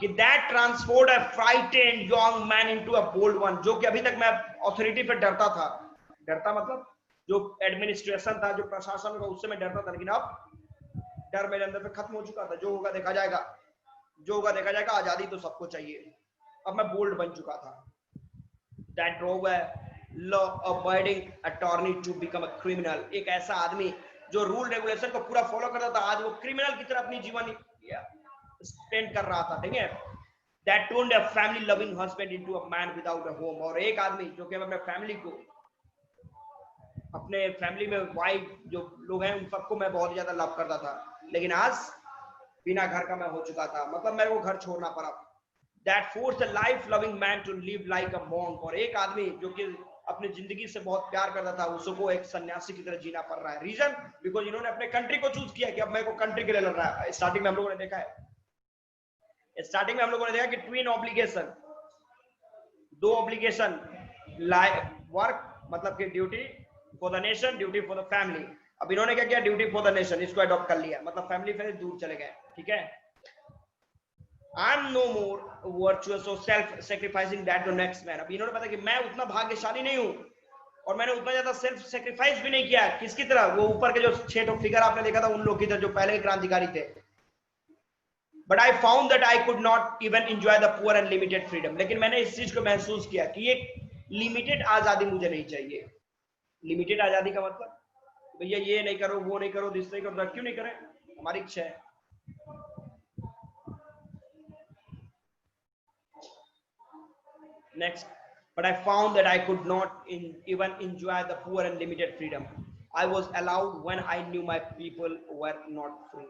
कि that transformed a frightened young man into a bold one. जो कि अभी तक मैं अथॉरिटी पे डरता था, डरता मतलब जो एडमिनिस्ट्रेशन था, जो प्रशासन था, उससे मैं डरता था, लेकिन अब डर मेरे अंदर से खत्म हो चुका था। जो होगा देखा जाएगा, जो होगा देखा जाएगा, आजादी तो सबको चाहिए। अब मैं बोल्ड बन चुका था। That drove a law-abiding attorney to become a criminal। एक ऐसा आदमी जो रूल रेगुलेशन को पूरा फॉलो करता था, आज वो क्रिमिनल की तरह अपनी जीवन स्पेंड कर रहा था, ठीक है। That turned a family-loving husband into a man without a home। और एक आदमी जो कि अपने फैमिली को, अपने फैमिली में वाइफ जो लोग हैं, उन सबको मैं बहुत ज्यादा लव करता था, लेकिन आज बिना घर का मैं हो चुका था, मतलब मेरे को घर छोड़ना पड़ा। That forced a life-loving man to live like a monk। और एक आदमी जो कि अपनी जिंदगी से बहुत प्यार करता था, उसको एक सन्यासी की तरह जीना पड़ रहा है। रीजन बिकॉज इन्होंने अपने कंट्री को चूज किया कि अब मेरे को कंट्री के लिए लड़ रहा है। स्टार्टिंग में हम लोगों ने देखा है, स्टार्टिंग में हम लोगों ने देखा कि ट्विन ऑब्लिगेशन, दो ऑब्लिगेशन, वर्क मतलब कि duty for the nation, duty for the family. अब इन्होंने क्या किया, ड्यूटी फॉर द नेशन, इसको अडॉप्ट कर लिया, मतलब फैमिली से दूर चले गए, ठीक है। I'm no more virtuous or self-sacrificing that the next man। अब इन्होंने पता कि मैं उतना भाग्यशाली नहीं हूं और मैंने उतना ज्यादा सेल्फ सेक्रीफाइस भी नहीं किया। किसकी तरह? वो ऊपर के जो 6 फिगर आपने देखा था, उन लोग की तरह जो पहले के क्रांतिकारी थे। But I found that I could not even enjoy the poor and limited freedom। लेकिन मैंने इस चीज को महसूस किया कि ये लिमिटेड आजादी मुझे नहीं चाहिए। लिमिटेड आजादी का मतलब भैया ये नहीं करो, वो नहीं करो, दिस नहीं करो, क्यों नहीं करें, हमारी इच्छा है। Next, but I found that I could not even enjoy the poor and limited freedom I was allowed when I knew my people were not free।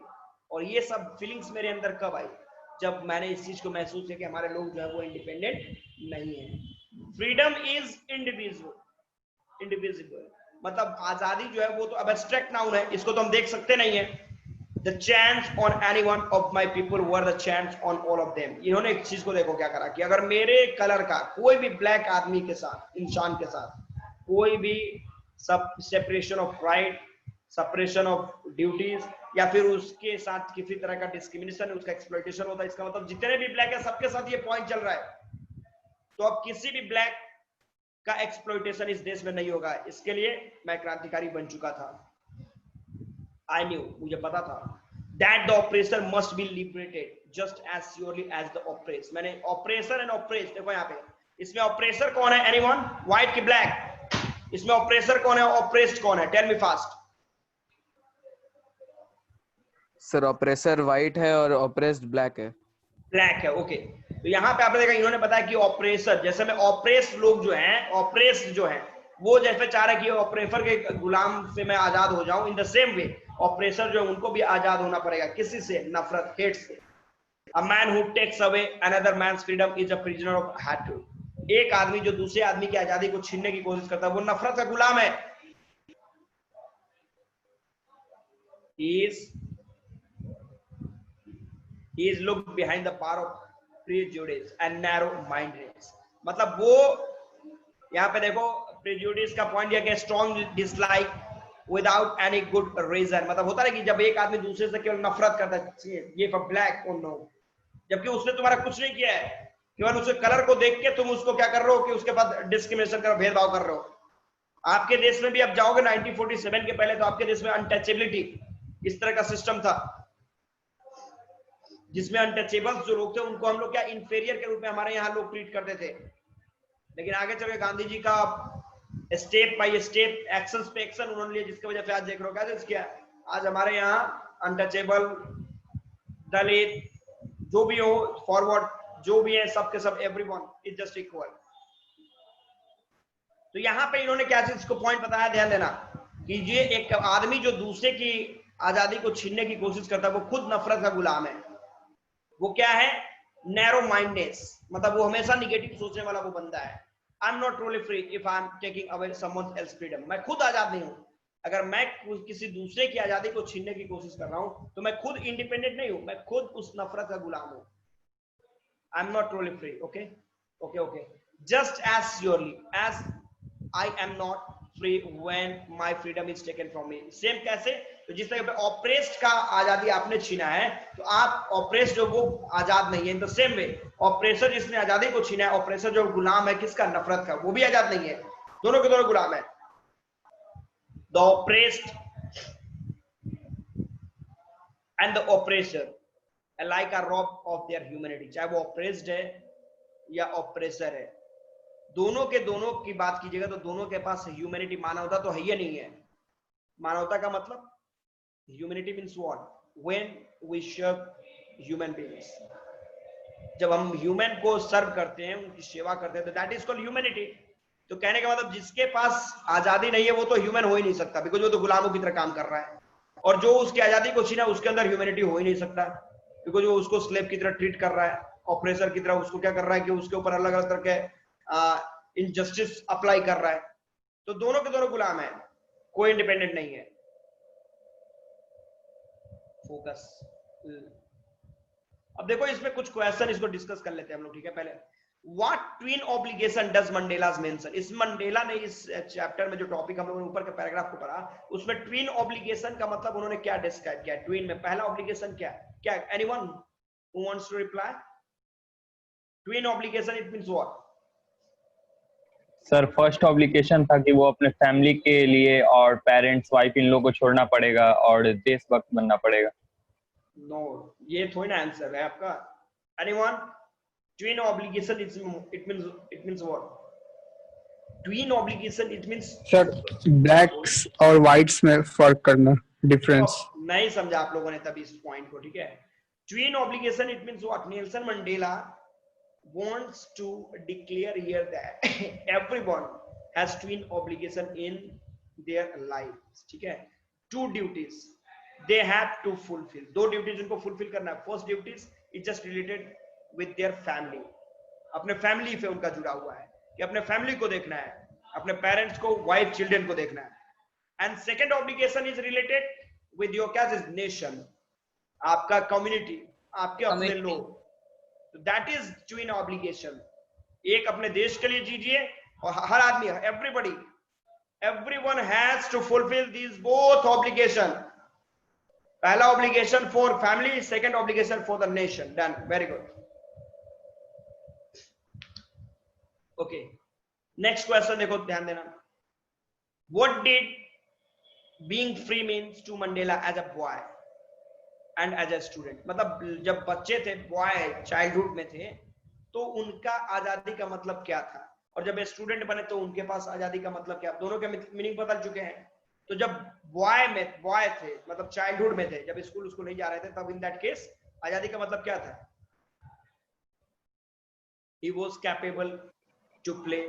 और ये सब फीलिंग्स मेरे अंदर कब आई? जब मैंने इस चीज को महसूस किया कि हमारे लोग जो है वो इंडिपेंडेंट नहीं है। फ्रीडम इज इंडिविजिबल, मतलब आजादी जो है वो तो अब एब्स्ट्रैक्ट नाउन है, इसको तो हम देख सकते नहीं है। The chance on any one of my people were the chance on all of them। इन्होंने एक चीज को देखो क्या करा कि अगर मेरे कलर का कोई भी ब्लैक आदमी के साथ, इंसान के साथ कोई भी सब separation of right, separation of duties, या फिर उसके साथ किसी तरह का डिस्क्रिमिनेशन, उसका एक्सप्लॉइटेशन होता है, इसका मतलब जितने भी ब्लैक है सबके साथ ये पॉइंट चल रहा है। तो अब किसी भी ब्लैक का एक्सप्लॉइटेशन इस देश में नहीं होगा। इसके लिए मैं क्रांतिकारी बन चुका था। I knew, मुझे पता था that the oppressor must be liberated just as surely as the oppressed। मैंने oppressor and oppressed, देखो यहाँ पे इसमें oppressor कौन है? Anyone? White की black? इसमें oppressor कौन है, oppressed कौन है? Tell me fast। Sir oppressor white है और ऑपरेस्ड ब्लैक है। ब्लैक है, ओके। तो यहाँ पे आपने देखा इन्होंने बताया कि ऑपरेसर, जैसे में ऑपरेस्ड लोग जो हैं, ऑपरेस्ड जो हैं, वो जैसे चाह रहे कि ऑपरेसर के गुलाम से मैं आजाद हो जाऊं, in the same way oppressor जो है उनको भी आजाद होना पड़ेगा। किसी से? नफरत, हेट से। A man who takes away another man's freedom is a prisoner of hatred. एक आदमी जो दूसरे आदमी की आजादी को छीनने की कोशिश करता है वो नफरत का गुलाम है। He is looked behind the power of prejudice and narrow mindedness। मतलब वो यहाँ पे देखो प्रेजुडिस का पॉइंट यह कि strong dislike without any good reason. मतलब होता है कि जब एक आदमी दूसरे से केवल नफरत करता है, ये फॉर ब्लैक और नो, जबकि उसने तुम्हारा कुछ नहीं किया है, केवल उसके कलर को देख के तुम उसको क्या कर रहे हो कि उसके बाद डिस्क्रिमिनेशन कर, भेदभाव कर रहे हो। आपके देश में भी अब जाओगे 1947 के पहले, तो आपके देश में अनटचेबिलिटी इस तरह का सिस्टम था, जिसमें अनटचेबल्स जो लोग थे उनको हम लोग क्या इंफीरियर के रूप में हमारे यहाँ लोग ट्रीट करते थे। लेकिन आगे चल के गांधी जी का स्टेप बाय स्टेप, एक्शन पे एक्शन उन्होंने लिया, जिसकी वजह से आज देख रहे हो क्या चीज किया। आज हमारे यहाँ अनटचेबल, दलित, जो भी हो, फॉरवर्ड जो भी है, सबके सब एवरीवन इज जस्ट इक्वल। तो यहाँ पे इन्होंने क्या चीज को पॉइंट बताया, ध्यान देना कि ये एक आदमी जो दूसरे की आजादी को छीनने की कोशिश करता है वो खुद नफरत का गुलाम है। वो क्या है? नैरो माइंडनेस, मतलब वो हमेशा निगेटिव सोचने वाला वो बंदा है। I am not truly free if I am taking away someone else freedom. मैं खुद आजाद नहीं हूं अगर मैं किसी दूसरे की आजादी को छीनने की कोशिश कर रहा हूं, तो मैं खुद इंडिपेंडेंट नहीं हूं, मैं खुद उस नफरत का गुलाम हूं। I am not truly free. Okay okay okay. just as surely as I am not free when my freedom is taken from me. Same कैसे? तो जिस तरह पे ऑपरेस्ड का आजादी आपने छीना है, तो आप ऑपरेस्ड जो वो आजाद नहीं है. In the same way oppressor जिसने आजादी को छीना है, ऑपरेसर जो गुलाम है किसका? नफरत का, वो भी आजाद नहीं है. दोनों के दोनों गुलाम है. The oppressed and the oppressor alike are robbed of their humanity. चाहे वो oppressed है या oppressor है, दोनों के दोनों की बात कीजिएगा तो दोनों के पास ह्यूमैनिटी, मानवता तो है ही नहीं है. मानवता का मतलब humanity means what? When we serve human beings, जब हम ह्यूमन को सर्व करते हैं, उनकी सेवा करते हैं, तो दैट इज कॉल्ड ह्यूमैनिटी. तो कहने का मतलब जिसके पास आजादी नहीं है वो तो ह्यूमन हो ही नहीं सकता, बिकॉज वो तो गुलामों की तरह काम कर रहा है. और जो उसकी आजादी को छीना उसके अंदर ह्यूमैनिटी हो ही नहीं सकता, बिकॉज वो उसको स्लेव की तरह ट्रीट कर रहा है, ऑपरेसर की तरह उसको क्या कर रहा है कि उसके ऊपर अलग अलग तरह के इनजस्टिस अप्लाई कर रहा है. तो दोनों के दोनों गुलाम है, कोई इंडिपेंडेंट नहीं है. फोकस. अब देखो इसमें कुछ क्वेश्चन, इसको डिस्कस कर लेते हैं हम लोग, ठीक है. पहले What twin obligation does Mandela's mention? इस मंडेला ने इस चैप्टर में जो टॉपिक हम लोगों ने ऊपर के पैराग्राफ को पढ़ा, उसमें ट्विन ऑब्लिगेशन का मतलब उन्होंने क्या डिस्क्राइब किया? ट्विन में पहला ऑब्लिगेशन क्या क्या? Anyone who wants to reply? Twin obligation it means what? Sir first obligation था कि वो अपने फैमिली के लिए और पेरेंट्स, वाइफ, इन लोगों को छोड़ना पड़ेगा और देशभक्त बनना पड़ेगा. नो, ये थोड़ी ना आंसर है आपका. Anyone? Twin obligation it means what? Twin obligation it means sir blacks और व्हाइट्स में फर्क करना, डिफरेंस. नहीं समझा आप लोगों ने तभी इस पॉइंट को, ठीक है. Twin obligation it means what? Nelson Mandela wants to declare here that everyone has twin obligation in their lives, ठीक है. Two duties they have to fulfill. दो ड्यूटीज उनको फुलफिल करना है. First duties is just related with their family, अपने family से उनका जुड़ा हुआ है कि अपने फैमिली को देखना है, अपने पेरेंट्स को, वाइफ, चिल्ड्रन को देखना है. And second obligation is related with your क्या? नेशन, आपका कम्युनिटी, आपके अपने लोग. That is twin obligation. एक अपने देश के लिए जीजिए और हर आदमी, everybody, everyone has to fulfil these both obligation. पहला obligation for family, second obligation for the nation. Done, very good. Okay, next question देखो, ध्यान देना. What did being free means to Mandela as a boy and as a student? मतलब जब बच्चे थे, boy childhood में थे, तो उनका आजादी का मतलब क्या था, और जब स्टूडेंट बने तो उनके पास आजादी का मतलब क्या? दोनों के मीनिंग बदल चुके हैं. तो जब बॉय थे, मतलब चाइल्डहुड में थे, जब स्कूल नहीं जा रहे थे, तब इन दैट केस आजादी का मतलब क्या था? He was capable to play,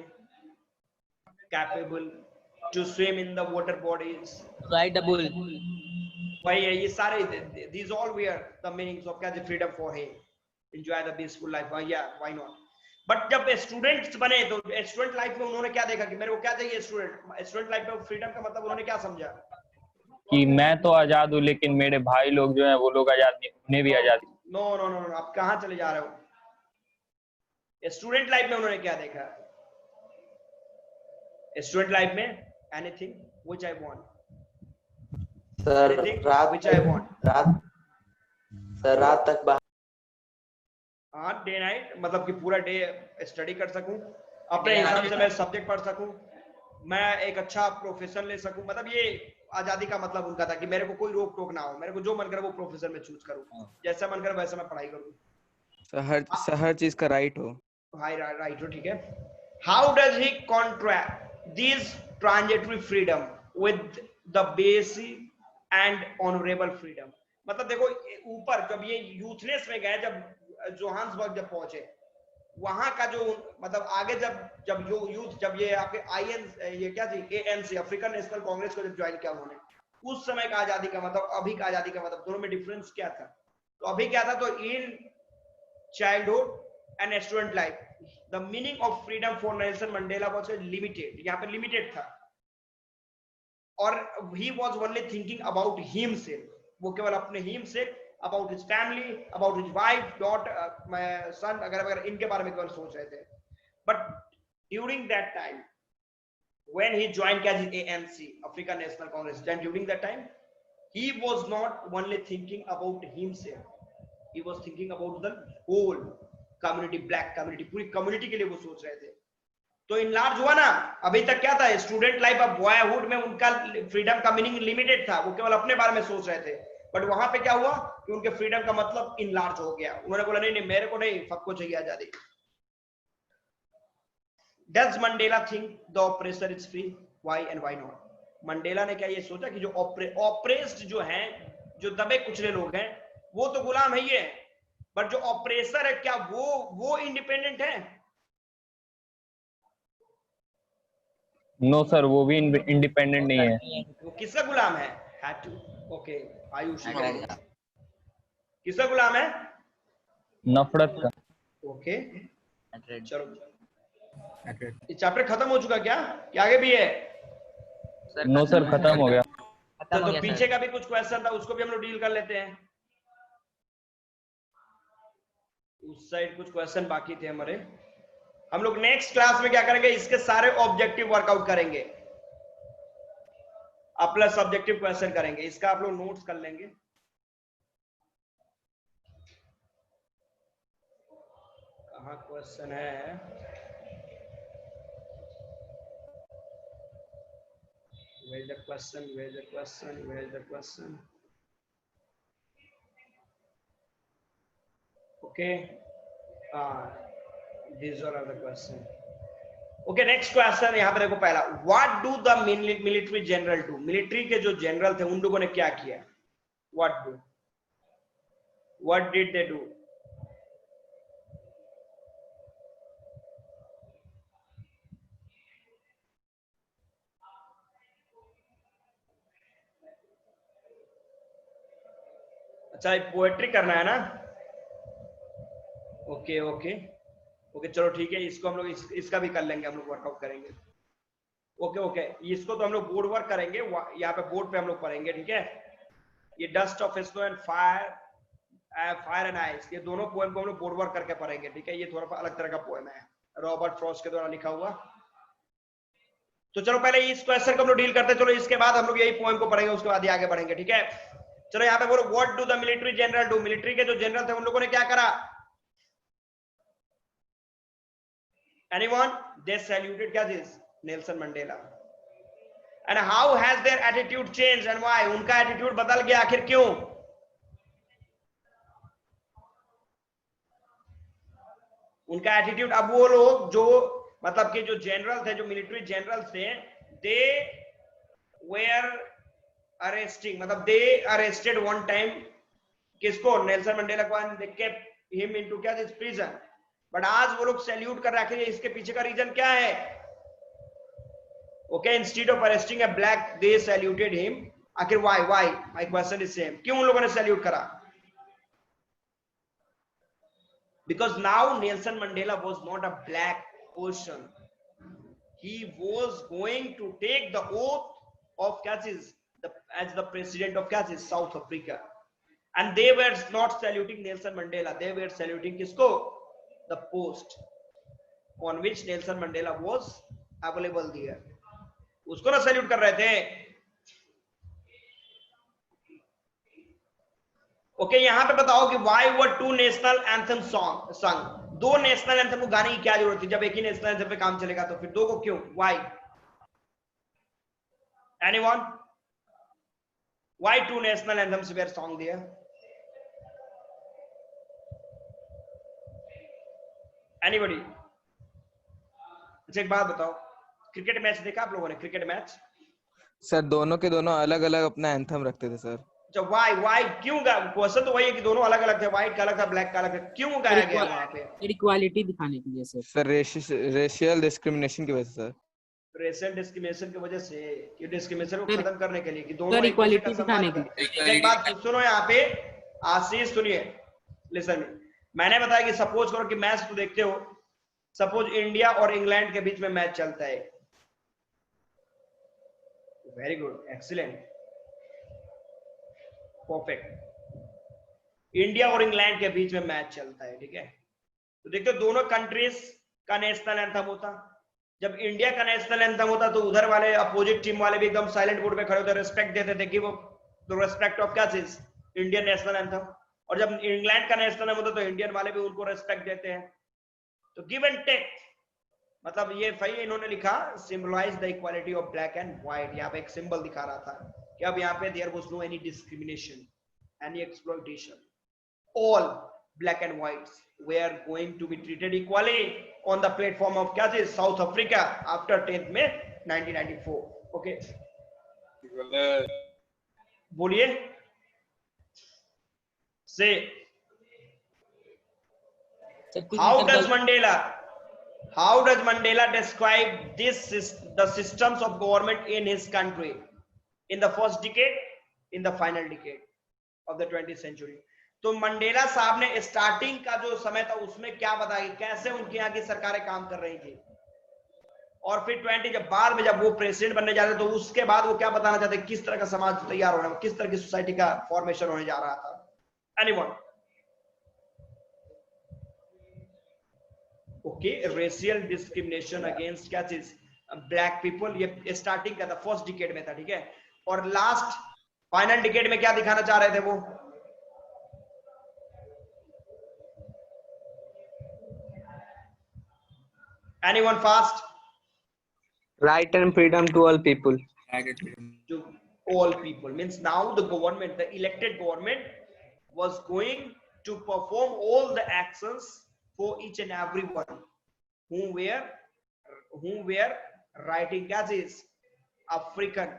capable to swim in the water bodies, Ride a bull. why ये सारे, these all were the meanings of क्या? freedom for him, enjoy the peaceful life. Yeah, why not? But जब students बने तो student life में उन्होंने क्या देखा कि मेरे को क्या चाहिए? स्टूडेंट लाइफ में फ्रीडम का मतलब उन्होंने क्या समझा? कि मैं तो आजाद हूँ लेकिन मेरे भाई लोग जो हैं वो लोग आजाद नहीं, उन्हें भी आजादी. नो नो नो, आप कहाँ चले जा रहे हो? स्टूडेंट लाइफ में उन्होंने क्या देखा? स्टूडेंट लाइफ में anything which I want. Sir रात तक हाँ, डे नाइट, मतलब कि पूरा डे स्टडी कर सकूं, अपने हिसाब से मैं सब्जेक्ट पढ़ सकूं, मैं एक अच्छा प्रोफेशन ले सकूं. मतलब ये आजादी का मतलब उनका था कि मेरे को कोई रोक टोक ना हो, मेरे को जो मन करे वो प्रोफेशन में चूज करूं, जैसा मन करे वैसा मैं पढ़ाई करूं. हर चीज का राइट हो. हाई राइट हो, ठीक है. How does he contract this transitory freedom with the basic and honourable freedom? मतलब देखो, ऊपर जब ये यूथनेस में गए, जब जोहान्सबर्ग जब पहुंचे, वहां का जो मतलब आगे जब यूथ, जब ये आपके ये क्या थी, ANC, अफ्रीकन नेशनल कांग्रेस को जब ज्वाइन किया उन्होंने, उस समय का आजादी का मतलब, अभी का आजादी का मतलब, दोनों में डिफरेंस क्या था? तो अभी क्या था? तो in childhood and student life, the meaning of freedom for Nelson Mandela was limited. यहाँ पे लिमिटेड था, और he was only thinking about himself. वो केवल अपने himself, about his family, about his wife, daughter, son, अगर इनके बारे में केवल सोच रहे थे. But during that time when he joined ANC, African National Congress, then during that time he was not only thinking about himself, he was thinking about the whole community, black community, पूरी community के लिए वो सोच रहे थे. तो enlarge हुआ ना. अभी तक क्या था, स्टूडेंट लाइफ ऑफ बॉयहुड में उनका फ्रीडम का मीनिंग लिमिटेड था, वो केवल अपने बारे में सोच रहे थे. बट वहां पे क्या हुआ कि उनके फ्रीडम का मतलब इनलार्ज हो गया. उन्होंने बोला नहीं नहीं मेरे को नहीं, सबको चाहिए आजादी. Does Mandela think the oppressor is free? Why and why not? Mandela ने क्या ये सोचा कि जो ऑपरेस्ड जो हैं, जो दबे कुचले लोग हैं, वो तो गुलाम है ही है, बट जो ऑपरेसर है क्या वो इंडिपेंडेंट है? नो सर, वो भी इंडिपेंडेंट नहीं है. वो किसका गुलाम है? ओके आयुष, किसका गुलाम है? नफरत का. ओके चलो, ये चैप्टर खत्म हो चुका क्या कि आगे भी है? नो सर, खत्म हो गया. तो पीछे का भी कुछ क्वेश्चन था, उसको भी हम लोग डील कर लेते हैं. उस साइड कुछ क्वेश्चन बाकी थे हमारे. हम लोग नेक्स्ट क्लास में क्या करेंगे, इसके सारे ऑब्जेक्टिव वर्कआउट करेंगे, प्लस ऑब्जेक्टिव क्वेश्चन करेंगे. इसका आप लोग नोट्स कर लेंगे. कहाँ क्वेश्चन है? Where is the question? Where is the question? Where is the question? Okay. These all are the question. Okay, next question. यहाँ पे देखो पहला. What do the military general do? Military के जो general थे उन लोगों ने क्या किया? What did they do? अच्छा, पोएट्री करना है ना? ओके ओके ओके चलो ठीक है, इसको हम लोग इसका भी कर लेंगे, हम लोग वर्कआउट करेंगे. ओके ओके, इसको तो हम लोग बोर्ड वर्क करेंगे, यहाँ पे बोर्ड पे हम लोग पढ़ेंगे. ठीक है, ये dust of snow and fire and ice, ये दोनों पोएम को हम लोग बोर्ड वर्क करके पढ़ेंगे. ठीक है, ये थोड़ा सा अलग तरह का पोएम है, रॉबर्ट फ्रॉस्ट के द्वारा लिखा हुआ. तो चलो पहले इस क्वेश्चन को हम लोग डील करते हैं. चलो इसके बाद हम लोग यही पोएम को पढ़ेंगे, उसके बाद आगे बढ़ेंगे. ठीक है, चलो यहाँ पे बोलो what do the military general do. Military के जो जनरल थे उन लोगों ने क्या करा? एनीवन? दे सैल्यूटेड क्या चीज? Nelson Mandela. And how has their attitude changed and why? उनका एटीट्यूड बदल गया, आखिर क्यों? उनका एटीट्यूड, अब वो लोग जो मतलब कि जो जनरल थे, जो मिलिट्री जनरल थे, दे वेयर अरेस्टिंग, मतलब दे अरेस्टेड वन टाइम किसको? नेल्सन मंडेला को, and they kept him into क्या दिस प्रिजन. बट आज वो लोग सैल्यूट कर रहे हैं. इसके पीछे का रीजन क्या है? Okay, instead of arresting a black they saluted him. आखिर why? My question is same. क्यों उन लोगों ने सैल्यूट करा? Because now Nelson Mandela was not a black person, he was going to take the oath of क्या चीज? as the president of क्या चीज? South Africa. And they were not saluting Nelson Mandela, they were saluting किसको? The post on which Nelson Mandela was available there, उसको ना salute कर रहे थे. ओके, यहां पे बताओ कि why were two national anthem sung? दो नेशनल एंथम को गाने की क्या जरूरत थी? जब एक ही नेशनल एंथम पे काम चलेगा तो फिर दो को क्यों? why? Anyone? Why two national anthems were sung there? Anybody? अच्छा एक बात बताओ, क्रिकेट मैच देखा आप लोगों ने? क्रिकेट मैच सर दोनों के दोनों अलग अलग अपना एंथम रखते थे सर. अच्छा, why क्यों? क्वेश्चन तो वही है कि दोनों अलग अलग थे, व्हाइट का अलग था, ब्लैक का अलग था. क्यों गाया गया वहां पे? इक्वालिटी दिखाने के लिए सर. सर रेशियल डिस्क्रिमिनेशन की वजह से सर. रेशियल डिस्क्रिमिनेशन की वजह से, कि डिस्क्रिमिनेशन को खत्म करने के लिए, कि दोनों इक्वालिटी दिखाने के लिए. एक बात सुनो यहाँ पे, आशीष सुनिए, लिसन मी. मैंने बताया कि सपोज करो कि मैच तो देखते हो, सपोज इंडिया और इंग्लैंड के बीच में मैच चलता है. Very good, excellent, perfect. India और इंग्लैंड के बीच में मैच चलता है. ठीक है, तो देखते हो दोनों कंट्रीज का नेशनल एंथम होता, जब इंडिया का नेशनल एंथम होता तो उधर वाले अपोजिट टीम वाले भी एकदम साइलेंट मोड पे खड़े होते, रिस्पेक्ट देते थे कि वो द रेस्पेक्ट ऑफ क्या चीज, इंडियन नेशनल एंथम। और जब इंग्लैंड का नेशनल एंथम होता तो इंडियन वाले भी उनको रेस्पेक्ट देते हैं। तो गिव एंड टेक, मतलब ये सही इन्होंने लिखा, symbolise the equality of black and white. यहाँ पे एक सिंबल दिखा रहा था कि अब यहाँ पे there was no any discrimination, any exploitation, all black and whites were going to be treated equally on the platform of क्या चीज, South Africa after 10th May 1994। okay, बोलिए, say how does Mandela describe the systems of government in his country in the first decade, in the final decade of the 20th century? तो Mandela साहब ने starting का जो समय था उसमें क्या बताया, कैसे उनके यहाँ की सरकारें काम कर रही थी, और फिर 20 जब बाद में जब वो प्रेसिडेंट बनने जा रहे तो उसके बाद वो क्या बताना चाहते, किस तरह का समाज तैयार होना, किस तरह की सोसाइटी का फॉर्मेशन होने जा रहा था। Anyone? Okay, racial discrimination against क्या चीज, ब्लैक पीपल, ये स्टार्टिंग का था, फर्स्ट डिकेड में था, ठीक है। और लास्ट फाइनल डिकेड में क्या दिखाना चाह रहे थे वो, anyone fast? Right and freedom to all people. To all people means now the government, the elected government was going to perform all the actions for each and everyone who were writing as African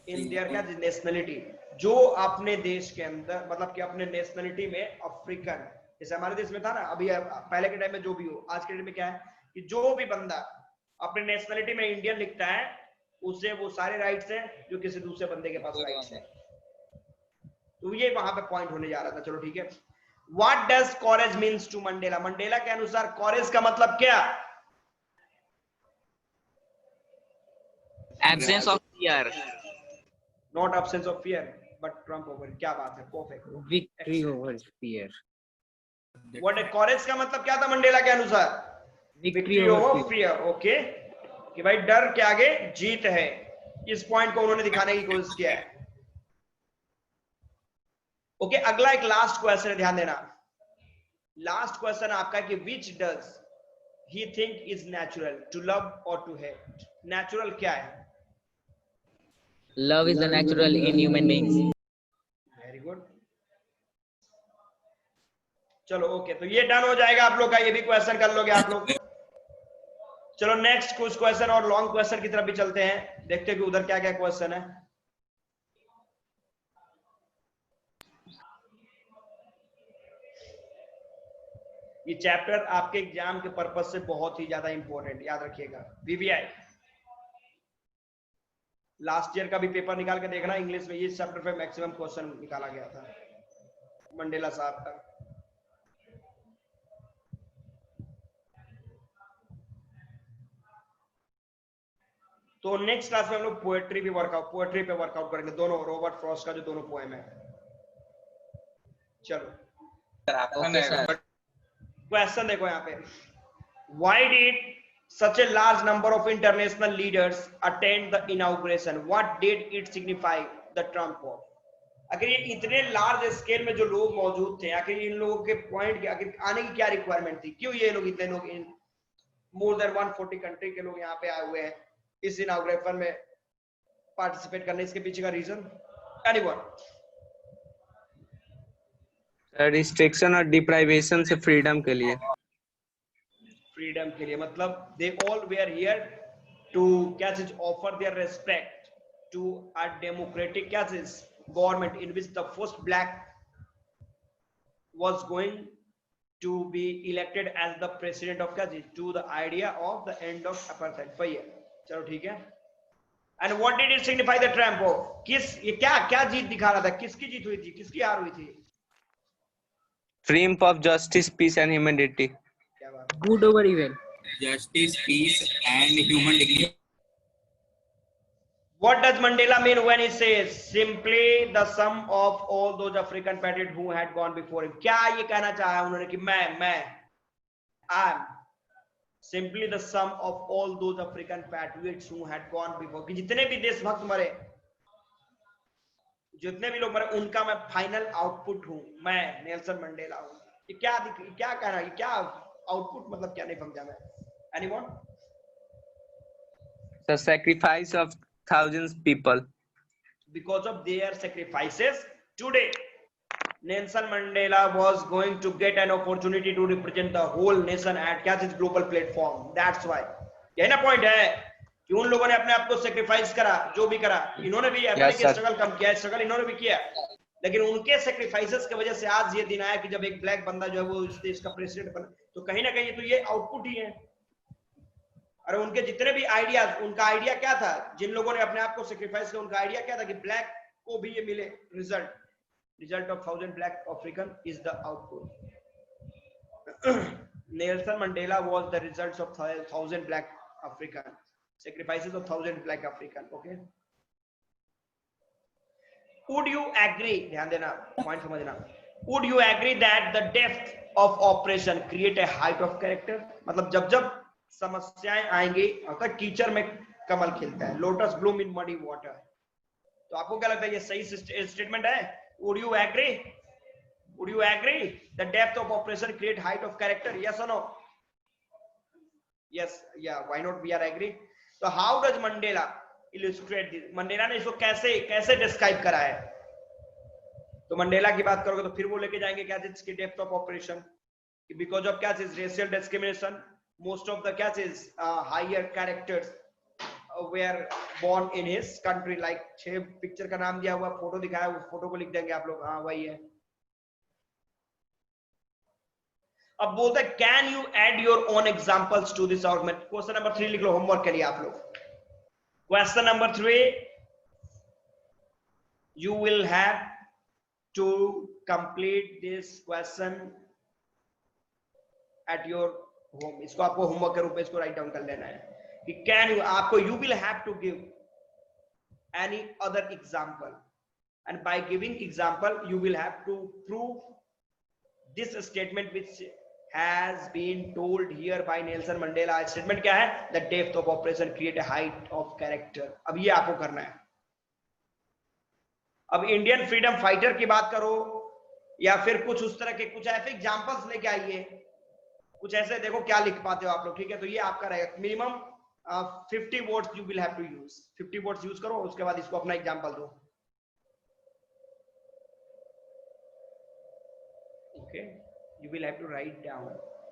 in their nationality, जो अपने देश के अंदर मतलब कि अपने nationality में African, जैसे हमारे देश में था ना, अभी पहले के टाइम में जो भी हो, आज के टाइम में क्या है कि जो भी बंदा अपने नेशनलिटी में इंडियन लिखता है उसे वो सारे राइट्स हैं जो किसी दूसरे बंदे के पास राइट्स हैं। तो ये वहां पे पॉइंट होने जा रहा था। चलो ठीक है, what does courage means to Mandela? Mandela के अनुसार कॉरेज का मतलब क्या? Absence of fear, not absence of fear but trump over. क्या बात है, perfect, victory over fear. What है कॉरेज का मतलब क्या था मंडेला के अनुसार? Victory over fear. ओके, कि भाई डर के आगे जीत है, इस पॉइंट को उन्होंने दिखाने की कोशिश किया है। ओके, अगला एक लास्ट क्वेश्चन है, ध्यान देना। लास्ट क्वेश्चन आपका है कि which does he think is natural, to love और टू हेट? नेचुरल क्या है? Love is the natural in human beings. Very good, चलो ओके, तो ये डन हो जाएगा आप लोग का, ये भी क्वेश्चन कर लोगे आप लोग। चलो नेक्स्ट कुछ क्वेश्चन और लॉन्ग क्वेश्चन की तरफ भी चलते हैं, देखते हैं कि उधर क्या क्या क्वेश्चन है। ये चैप्टर आपके एग्जाम के पर्पस से बहुत ही ज्यादा इंपॉर्टेंट, याद रखिएगा। वीवीआई लास्ट ईयर का भी पेपर निकाल के देखना इंग्लिश में, ये चैप्टर पे मैक्सिमम क्वेश्चन निकाला गया था मंडेला साहब का। तो नेक्स्ट क्लास में हम लोग पोएट्री पे वर्कआउट करेंगे, दोनों रॉबर्ट फ्रॉस्ट का जो दोनों पोएम है। चलो क्वेश्चन देखो यहाँ पे, why did such a large number of international leaders attend the inauguration? What did it signify the Trump war? आखिर ये इतने लार्ज स्केल में जो लोग मौजूद थे, आखिर इन लोगों के पॉइंट, आखिर आने की क्या रिक्वायरमेंट थी, क्यों ये लोग इतने लोग, मोर देन 140 कंट्री के लोग यहाँ पे आए हुए हैं इस इनॉग्रेशन में पार्टिसिपेट करने, इसके पीछे का रीजन? एनीवन? रिस्ट्रिक्शन और डिप्राइवेशन से फ्रीडम के लिए। फ्रीडम के लिए मतलब they all were here to क्या चीज, offer their respect to a democratic क्या चीज, government in which the first black was going to be elected as the president of क्या चीज, to the idea of the end of apartheid for year। चलो ठीक है, and what did it signify the Trump of? किस, ये क्या जीत दिखा रहा था, किसकी जीत हुई थी, किसकी हार हुई थी? Freedom of justice, peace and humanity. क्या बात, good over evil. Justice, peace, and human dignity. What does Mandela mean when he says simply the sum of all those African patriots who had gone before him? क्या ये कहना चाहा उन्होंने कि मैं I am simply the sum of all those African patriots who had gone before. कि जितने भी देशभक्त मरे, जितने भी लोग मरे, उनका मैं फाइनल आउटपुट हूं, मैं नेल्सन मंडेला हूं. ये क्या कहना, ये क्या आउटपुट मतलब क्या, नहीं समझा मैं. Anyone? The sacrifice of thousands people. Because of their sacrifices, today Nelson Mandela was going to get an opportunity to represent the whole nation at this global platform. That's why. यही ना point है कि उन लोगों ने अपने आप को सेक्रीफाइस करा, जो भी करा. इन्होंने भी स्ट्रगल कम किया, स्ट्रगल इन्होंने भी किया, लेकिन उनके सेक्रीफाइसेस की वजह से आज ये दिन आया कि जब एक ब्लैक बंदा जो है वो इस देश का प्रेसिडेंट बना. तो कहीं ना कहीं तो ये आउटपुट ही है. और उनके जितने भी आइडियाज, उनका आइडिया क्या था, जिन लोगों ने अपने आप को सेक्रीफाइस किया, उनका आइडिया क्या था कि ब्लैक को भी ये मिले. Result of 1000 black African is the output. Nelson Mandela was the results of 1000 black African, sacrifices of 1000 black African. Okay, would you agree, ध्यान देना, पॉइंट समझना, would you agree that the depth of operation create a height of character? मतलब जब जब समस्याएं आएंगी, अगर कीचड़ में कमल खिलता है, लोटस ब्लूम इन मडी वाटर. तो आपको क्या लगता है, ये सही स्टेटमेंट है? Would you agree? Would you agree the depth of operation create height of character? Yes or no? Yes, yeah, why not, we are agree. So how does Mandela illustrate this? Mandela ने इसको कैसे describe करा है? तो Mandela की बात करोगे तो फिर वो लेके जाएंगे क्या चीज की depth of operation, because of क्या चीज, racial discrimination, most of the क्या चीज higher characters were born in his country. like 6 picture का नाम दिया हुआ, फोटो दिखाया, उस फोटो को लिख देंगे आप लोग, हाँ वही है. अब बोलते हैं can you add your own examples to this argument. Question number 3 लिख लो होमवर्क के लिए आप लोग. Question number 3, you will have to complete this question at your home. इसको आपको होमवर्क के रूप में इसको राइट डाउन कर लेना है कि कैन यू, आपको you will have to give any other example, and by giving example you will have to prove this statement which has been told here by Nelson Mandela. Statement क्या है? The depth of operation create a height of character. अब ये आपको करना है. अब Indian freedom fighter की बात करो या फिर कुछ उस तरह के कुछ ऐसे एग्जांपल्स लेके आइए, कुछ ऐसे देखो क्या लिख पाते हो आप लोग. ठीक है, तो ये आपका रहेगा. Minimum 50 words you will have to use. 50 words use करो, उसके बाद इसको अपना एग्जांपल दो. Okay, you will have to write down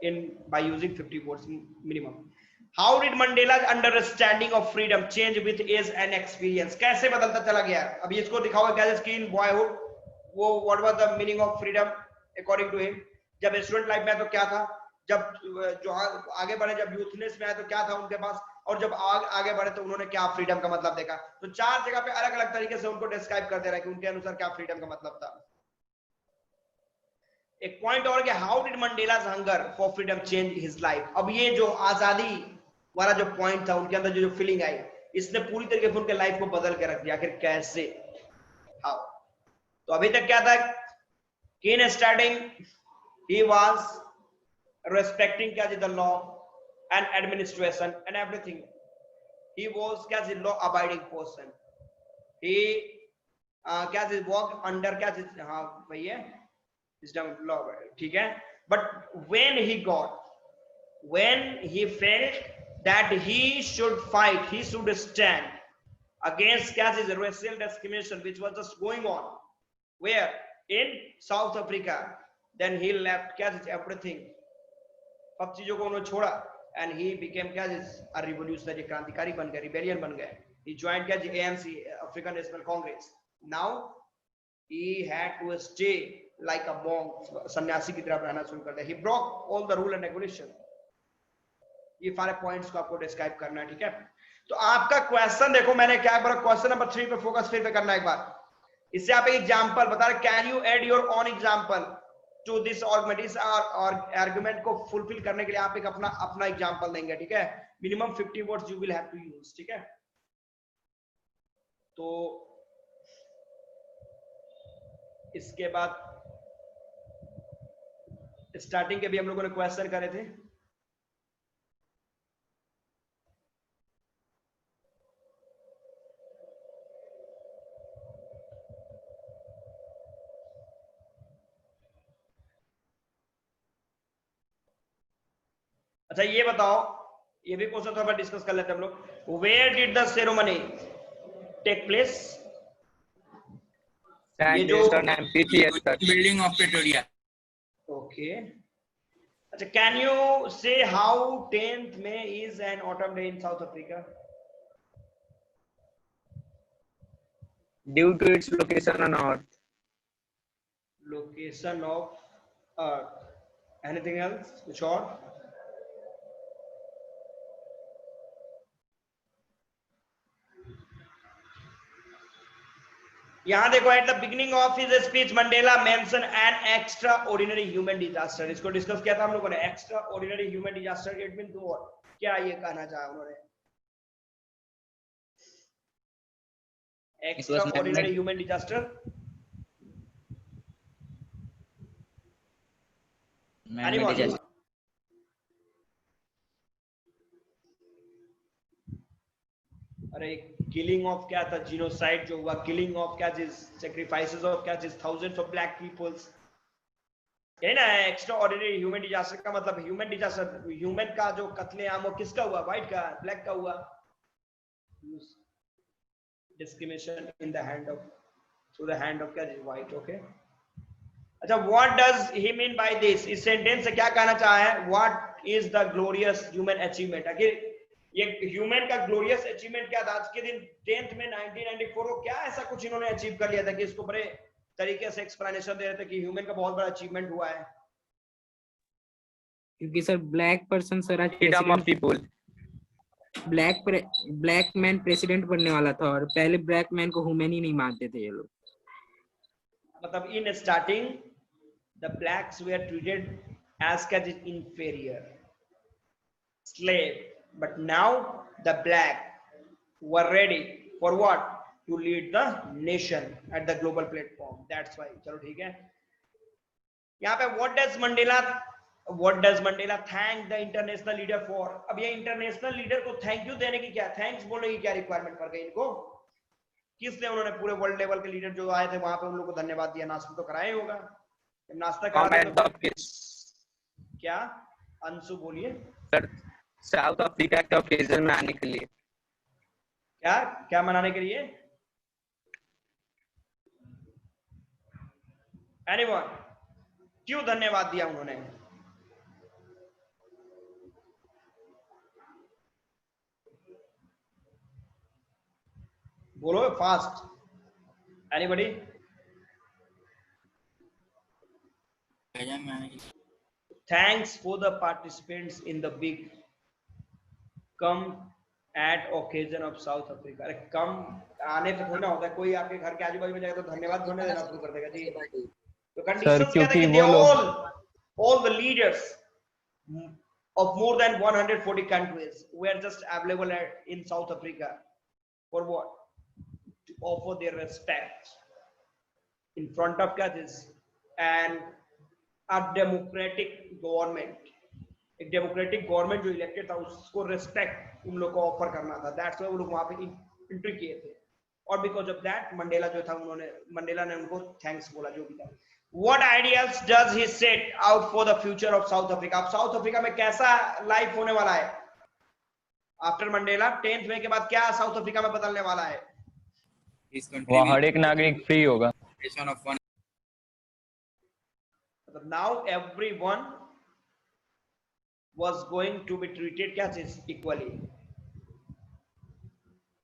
in by using 50 words minimum. How did Mandela's understanding of freedom change with age and experience? कैसे बदलता चला गया? अभी इसको दिखाओ क्या स्क्रीन बॉयहुड, वो what was the meaning of freedom according to him? जब स्टूडेंट लाइफ में तो क्या था, जब जो आगे बढ़े, जब यूथनेस में आए तो क्या था उनके पास, और जब आगे बढ़े तो उन्होंने क्या फ्रीडम का मतलब देखा. तो 4 जगह पे अलग अलग तरीके से उनको डिस्क्राइब कर दे रहा है कि उनके अनुसार क्या फ्रीडम का मतलब था. एक पॉइंट और क्या, how did Mandela's hunger for freedom change his life. अब ये जो आजादी वाला जो पॉइंट था, उनके अंदर जो फीलिंग आई, इसने पूरी तरीके से उनके लाइफ को बदल के रख दिया. आखिर कैसे, हाउ? तो अभी तक क्या था, कि in starting he was respecting क्या the law and administration and everything. He was क्या law abiding person. He क्या walked under क्या, हाँ वही है, wisdom law, ठीक है. But when he felt that he should fight, he should stand against क्या racial discrimination which was just going on where in South Africa, then he left क्या everything, सब चीजों को उन्होंने छोड़ा, and he became क्या a revolutionary, क्रांतिकारी बन गए, rebellion बन गए. He joined क्या ANC, African National Congress. Now he had to stay like a monk, सन्यासी की तरह रहना शुरू कर दिया. He broke all the rule and regulation. ये सारे पॉइंट्स को आपको डिस्क्राइब करना है. ठीक है, तो आपका क्वेश्चन देखो, मैंने क्या एक बार क्वेश्चन नंबर 3 पे फोकस फिर पे करना है एक बार. इससे आप एक एग्जांपल बता रहे, can you add your own example to this argument. और आर्गुमेंट को फुलफिल करने के लिए आप एक अपना एग्जांपल देंगे. ठीक है, minimum 50 words you will have to use. ठीक है, तो इसके बाद स्टार्टिंग के भी हम लोगों ने क्वेश्चन करे थे. अच्छा ये बताओ, ये भी क्वेश्चन थोड़ा डिस्कस कर लेते हैं हम लोग। Where did the ceremony take place? ये जो Building of Pretoria. ओके, अच्छा can you say how 10th May is an autumn day in South Africa? Due to its location on Earth. Location of Earth. Anything else? Which or? यहां देखो, at the beginning of his speech Mandela mention an extra ordinary human disaster. इसको discuss किया था हम लोगों ने। Extra ordinary human disaster it mean what? क्या ये कहना चाहा उन्होंने? एक्स्ट्रा ऑर्डिनरी ह्यूमन डिजास्टर अरे किलिंग ऑफ क्या था? जीनोसाइड जो हुआ, किलिंग ऑफ क्या चीज, सैक्रिफाइसेस ऑफ क्या चीज, थाउजेंड्स ऑफ ब्लैक पीपल्स, है ना। एक्स्ट्रा ऑर्डिनरी ह्यूमन डिजास्टर का मतलब ह्यूमन डिजास्टर, ह्यूमन का जो कत्लेआम वो किसका हुआ? व्हाइट का, ब्लैक का हुआ। Discrimination in the hand of, through the hand of क्या चीज? व्हाइट। ओके, अच्छा what does he mean by this? इस सेंटेंस से क्या कहना चाहा है? What is the glorious human achievement? आखिर ये ह्यूमन का ग्लोरियस अचीवमेंट क्या था? आज के दिन 10th में 1994 को क्या ऐसा कुछ इन्होंने अचीव कर लिया था कि इसको बड़े तरीके से एक्सप्लेनेशन दे रहे थे कि ह्यूमन का बहुत बड़ा अचीवमेंट हुआ है? क्योंकि सर ब्लैक पर्सन सर आज Freedom of people. Black man president बनने वाला था और पहले ब्लैक मैन को ह्यूमन ही नहीं मानते थे ये लोग। मतलब in starting the blacks were treated as cage inferior slave, but now the black were ready for what? To lead the nation at the global platform. That's why. चलो ठीक है। यहाँ पे what does Mandela thank the international leader for? अब ये international leader को thank you देने की क्या, थैंक्स बोलने की क्या रिक्वायरमेंट पड़ गई इनको? किसने? उन्होंने पूरे वर्ल्ड लेवल के लीडर जो आए थे वहां पे उन लोगों को धन्यवाद दिया। नाश्ता तो कराया ही होगा। नाश्ता करा तो क्या? अंशु बोलिए सर, साउथ अफ्रीका के ओकेजन में आने के लिए। क्या क्या मनाने के लिए? एनीवन? क्यों धन्यवाद दिया उन्होंने? बोलो fast. Anybody? Thanks for the participants in the big come at occasion of South Africa. अरे कम आने पे थोड़ा होता है, कोई आपके घर के आजू बाजू में जाएगा तो धन्यवाद थोड़ा देना शुरू कर देगा जी। तो कंडीशंस क्या थे कि all the leaders of more than 140 countries were just available in South Africa for what? To offer their respect in front of judges and a democratic government, एक डेमोक्रेटिक गवर्नमेंट जो इलेक्टेड था उसको respect उन लोगों को offer करना था। That's why वो लोग वहां पे एंट्री किए थे और बिकॉज ऑफ दैट मंडेला जो था मंडेला ने उनको थैंक्स बोला जो भी था। What ideas does he set out for the future of south Africa? अब साउथ अफ्रीका में कैसा लाइफ होने वाला है आफ्टर मंडेला? 10th May के बाद क्या साउथ अफ्रीका में बदलने वाला है? वहाँ हर एक नागरिक फ्री होगा। Now everyone was going to be treated क्या चीज? equally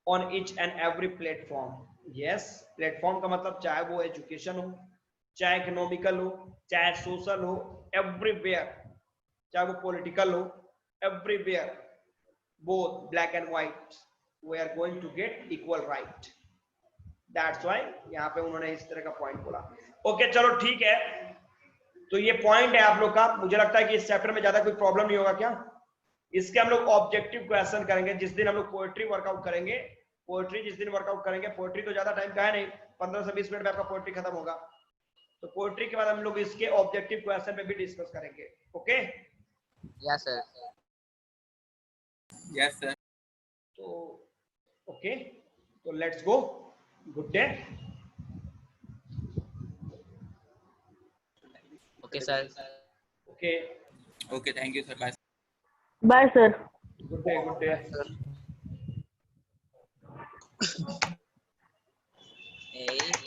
on each and every platform. Yes, platform का मतलब चाहे वो एजुकेशन हो, चाहे इकोनॉमिकल हो, चाहे सोशल हो, everywhere, चाहे वो पॉलिटिकल हो, everywhere both black and white we are going to get equal right. That's why यहाँ पे उन्होंने इस तरह का पॉइंट बोला। ओके चलो ठीक है, तो ये पॉइंट है आप लोग का। मुझे लगता है कि इस चैप्टर में ज्यादा कोई प्रॉब्लम नहीं होगा क्या? इसके हम लोग ऑब्जेक्टिव क्वेश्चन करेंगे जिस दिन हम लोग पोएट्री वर्कआउट करेंगे। पोएट्री जिस दिन वर्कआउट करेंगे, पोएट्री तो ज्यादा टाइम का है नहीं, 15 से 20 मिनट में आपका पोएट्री खत्म होगा। तो पोएट्री के बाद हम लोग इसके ऑब्जेक्टिव क्वेश्चन पे भी डिस्कस करेंगे। Okay? Yes sir. Yes sir. तो ओके, तो let's go. Good day. Okay sir. Okay okay, thank you sir. Bye. Bye, sir. Good day, good day. Hey.